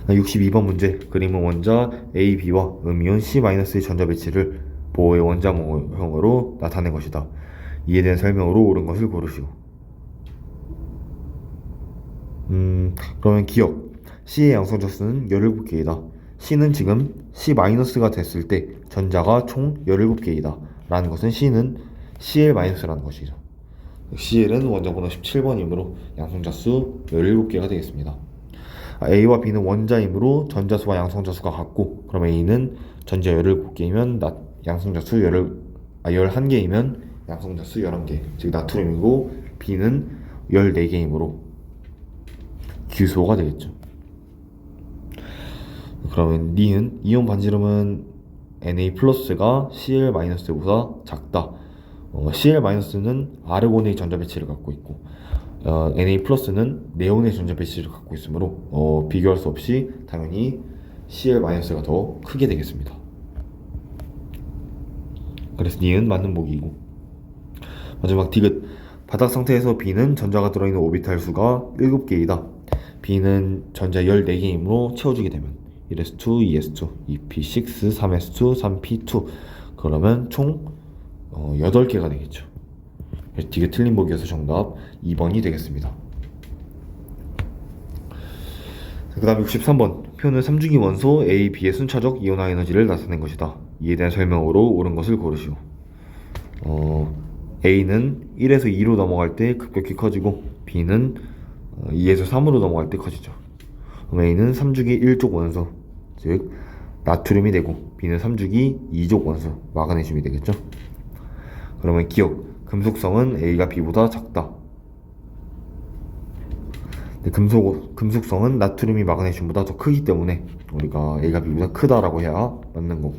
62번 문제. 그림은 원자 A, B와 음이온 C-의 전자 배치를 보호의 원자 모형으로 나타낸 것이다. 이에 대한 설명으로 옳은 것을 고르시오. 그러면 기억. C의 양성자 수는 17개이다. C는 지금 C-가 됐을 때 전자가 총 17개이다 라는 것은 C는 CL-라는 것이죠. CL은 원자 번호 17번이므로 양성자 수 17개가 되겠습니다. A와 B는 원자이므로 전자수와 양성자수가 같고, 그럼 A는 전자 17개이면 양성자수 11개이면 양성자수 11개, 즉 나트륨이고, B는 14개이므로 규소가 되겠죠. 그러면 니은 이온 반지름은 Na+가 Cl-보다 작다. Cl-는 아르곤의 전자 배치를 갖고 있고, Na+는 네온의 전자 배치를 갖고 있으므로 비교할 수 없이 당연히 Cl-가 더 크게 되겠습니다. 그래서 니은 맞는 보기이고, 마지막 디귿. 바닥 상태에서 B는 전자가 들어있는 오비탈 수가 7개이다. B는 전자 14개이므로 채워주게 되면 1s2, 2s2, 2p6, 3s2, 3p2 그러면 총 8개가 되겠죠. 디귿 틀린 보기여서 정답 2번이 되겠습니다. 그 다음 63번. 표는 3주기 원소 A, B의 순차적 이온화 에너지를 나타낸 것이다. 이에 대한 설명으로 옳은 것을 고르시오. A는 1에서 2로 넘어갈 때 급격히 커지고, B는 2에서 3으로 넘어갈 때 커지죠. 그럼 A는 3주기 1족 원소, 즉 나트륨이 되고, B는 3주기 2족 원소, 마그네슘이 되겠죠. 그러면 기억. 금속성은 A가 B보다 작다. 금속성은 나트륨이 마그네슘보다 더 크기 때문에 우리가 A가 B보다 크다라고 해야 맞는 거고.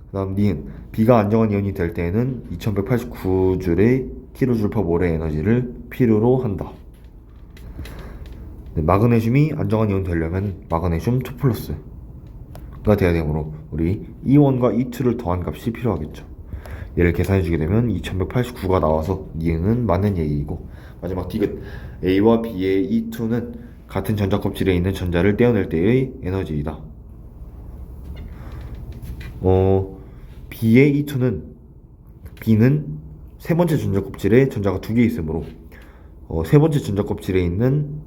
그 다음 니은. B가 안정한 이온이 될 때에는 2189줄의 kJ/몰의 에너지를 필요로 한다. 마그네슘이 안정한 이온 되려면 마그네슘 2+가 돼야 되므로 우리 E1과 E2를 더한 값이 필요하겠죠. 얘를 계산해주게 되면 2189가 나와서 니은은 맞는 얘기이고, 마지막 디귿. A와 B의 E2는 같은 전자 껍질에 있는 전자를 떼어낼 때의 에너지이다. B의 E2는 B는 세 번째 전자 껍질에 전자가 2개 있으므로 세 번째 전자 껍질에 있는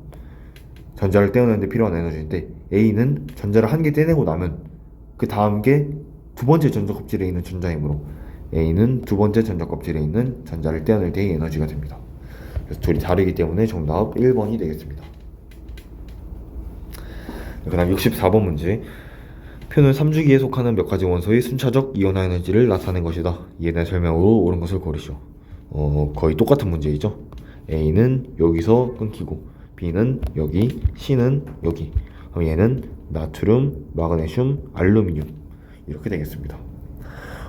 전자를 떼어내는 데 필요한 에너지인데, A는 전자를 한 개 떼내고 나면 그 다음 게 두 번째 전자 껍질에 있는 전자이므로 A는 두 번째 전자 껍질에 있는 전자를 떼어낼 때의 에너지가 됩니다. 그래서 둘이 다르기 때문에 정답 1번이 되겠습니다. 그 다음 64번 문제. 표는 3주기에 속하는 몇 가지 원소의 순차적 이온화 에너지를 나타낸 것이다. 이에 대한 설명으로 옳은 것을 고르시오. 거의 똑같은 문제이죠. A는 여기서 끊기고, B는 여기, C는 여기. 그럼 얘는 나트륨, 마그네슘, 알루미늄 이렇게 되겠습니다.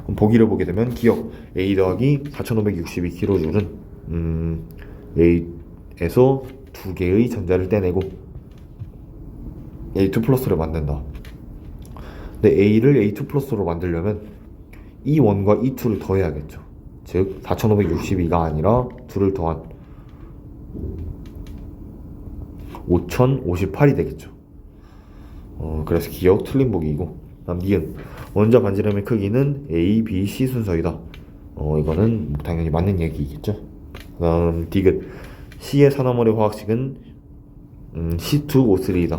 그럼 보기를 보게 되면 기억. A 더하기 4562kJ은 A에서 두 개의 전자를 떼내고 A2+를 만든다. 근데 A를 A2+로 만들려면 E1과 E2를 더해야겠죠. 즉 4562가 아니라 2를 더한 5058이 되겠죠. 그래서 기억 틀린 보기이고, 다음 니은 원자 반지름의 크기는 A, B, C 순서이다. 이거는 당연히 맞는 얘기겠죠. 다음 디귿 C의 산화물의 화학식은 C2O3이다.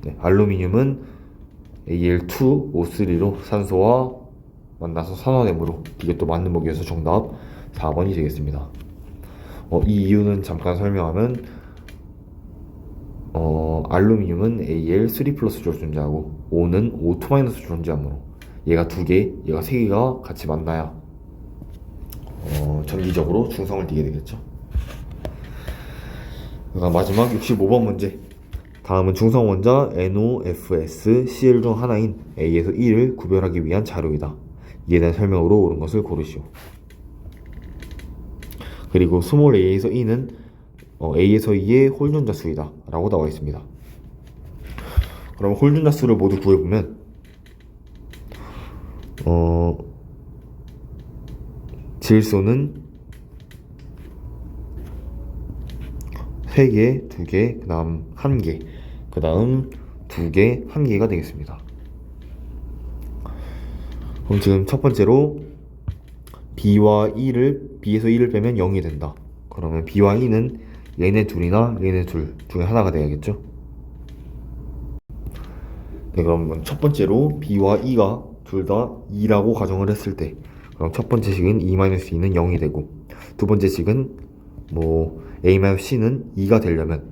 네, 알루미늄은 Al2O3로 산소와 만나서 산화되므로 이게 또 맞는 보기여서 정답 4번이 되겠습니다. 이 이유는 잠깐 설명하면 알루미늄은 Al3 플러스로 존재하고 O는 O2 마이너스 존재하므로 얘가 두 개, 얘가 세 개가 같이 만나야 전기적으로 중성을 띠게 되겠죠. 그다음 마지막 65번 문제. 다음은 중성 원자 NOFS, Cl 중 하나인 A에서 E를 구별하기 위한 자료이다. 이에 대한 설명으로 옳은 것을 고르시오. 그리고 스몰 a에서 e는 a에서 e의 홀전자 수이다 라고 나와 있습니다. 그럼 홀전자 수를 모두 구해보면 질소는 3개, 2개, 그 다음 1개, 그 다음 2개, 1개가 되겠습니다. 그럼 지금 첫 번째로 B와 B에서 E를 빼면 0이 된다. 그러면 B와 E는 얘네 둘이나 얘네 둘 중에 하나가 돼야겠죠. 네, 그럼 첫 번째로 B와 E가 둘 다 2라고 가정을 했을 때, 그럼 첫 번째 식은 E-E는 0이 되고, 두 번째 식은 A-C는 2가 되려면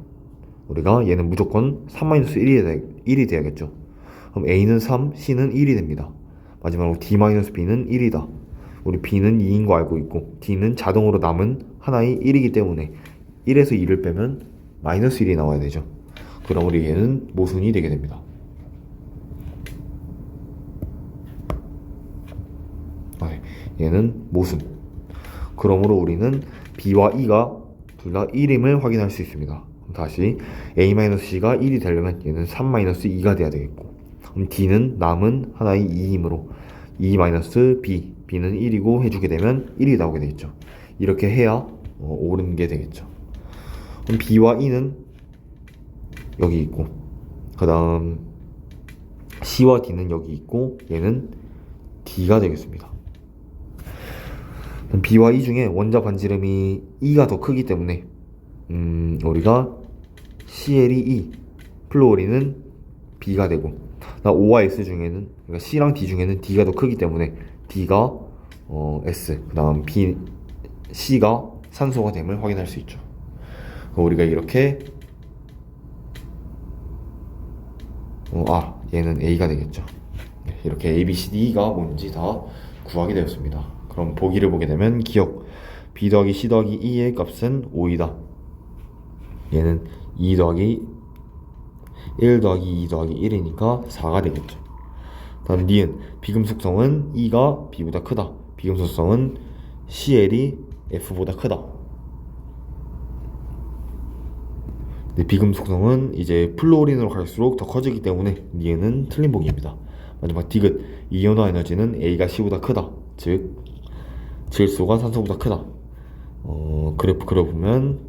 우리가 얘는 무조건 3-1이 돼야겠죠. 그럼 A는 3, C는 1이 됩니다. 마지막으로 D-B는 1이다. 우리 B는 2인 거 알고 있고 D는 자동으로 남은 하나의 1이기 때문에 1에서 2를 빼면 마이너스 1이 나와야 되죠. 그럼 우리 얘는 모순이 되게 됩니다. 얘는 모순. 그러므로 우리는 B와 E가 둘 다 1임을 확인할 수 있습니다. 다시 A-C가 1이 되려면 얘는 3-2가 돼야 되겠고, 그럼 D는 남은 하나의 2이므로 2-B, B는 1이고 해주게 되면 1이 나오게 되겠죠. 이렇게 해야 옳은 게 되겠죠. 그럼 B와 E는 여기 있고, 그 다음 C와 D는 여기 있고, 얘는 D가 되겠습니다. 그럼 B와 E 중에 원자 반지름이 E가 더 크기 때문에 우리가 CL이 E, 플루오린은 B가 되고, O와 S 중에는, 그러니까 C랑 D 중에는 D가 더 크기 때문에 D가 S, 그 다음 C가 산소가 됨을 확인할 수 있죠. 우리가 이렇게 얘는 A가 되겠죠. 이렇게 A, B, C, D가 뭔지 다 구하게 되었습니다. 그럼 보기를 보게 되면 기억 B 더하기 C 더하기 E의 값은 5이다. 얘는 2 더하기 1 더하기 2 더하기 1이니까 4가 되겠죠. 다음 니은 비금속성은 E가 B보다 크다. 비금속성은 CL이 F보다 크다. 네, 비금속성은 이제 플루오린으로 갈수록 더 커지기 때문에 니은은 틀린 보기입니다. 마지막 디귿 이온화 에너지는 A가 C보다 크다. 즉 질소가 산소보다 크다. 그래프 그려보면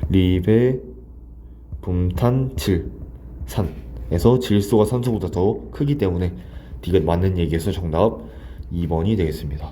리베 붐탄 질 산에서 질소가 산소보다 더 크기 때문에 디귿 맞는 얘기에서 정답 2번이 되겠습니다.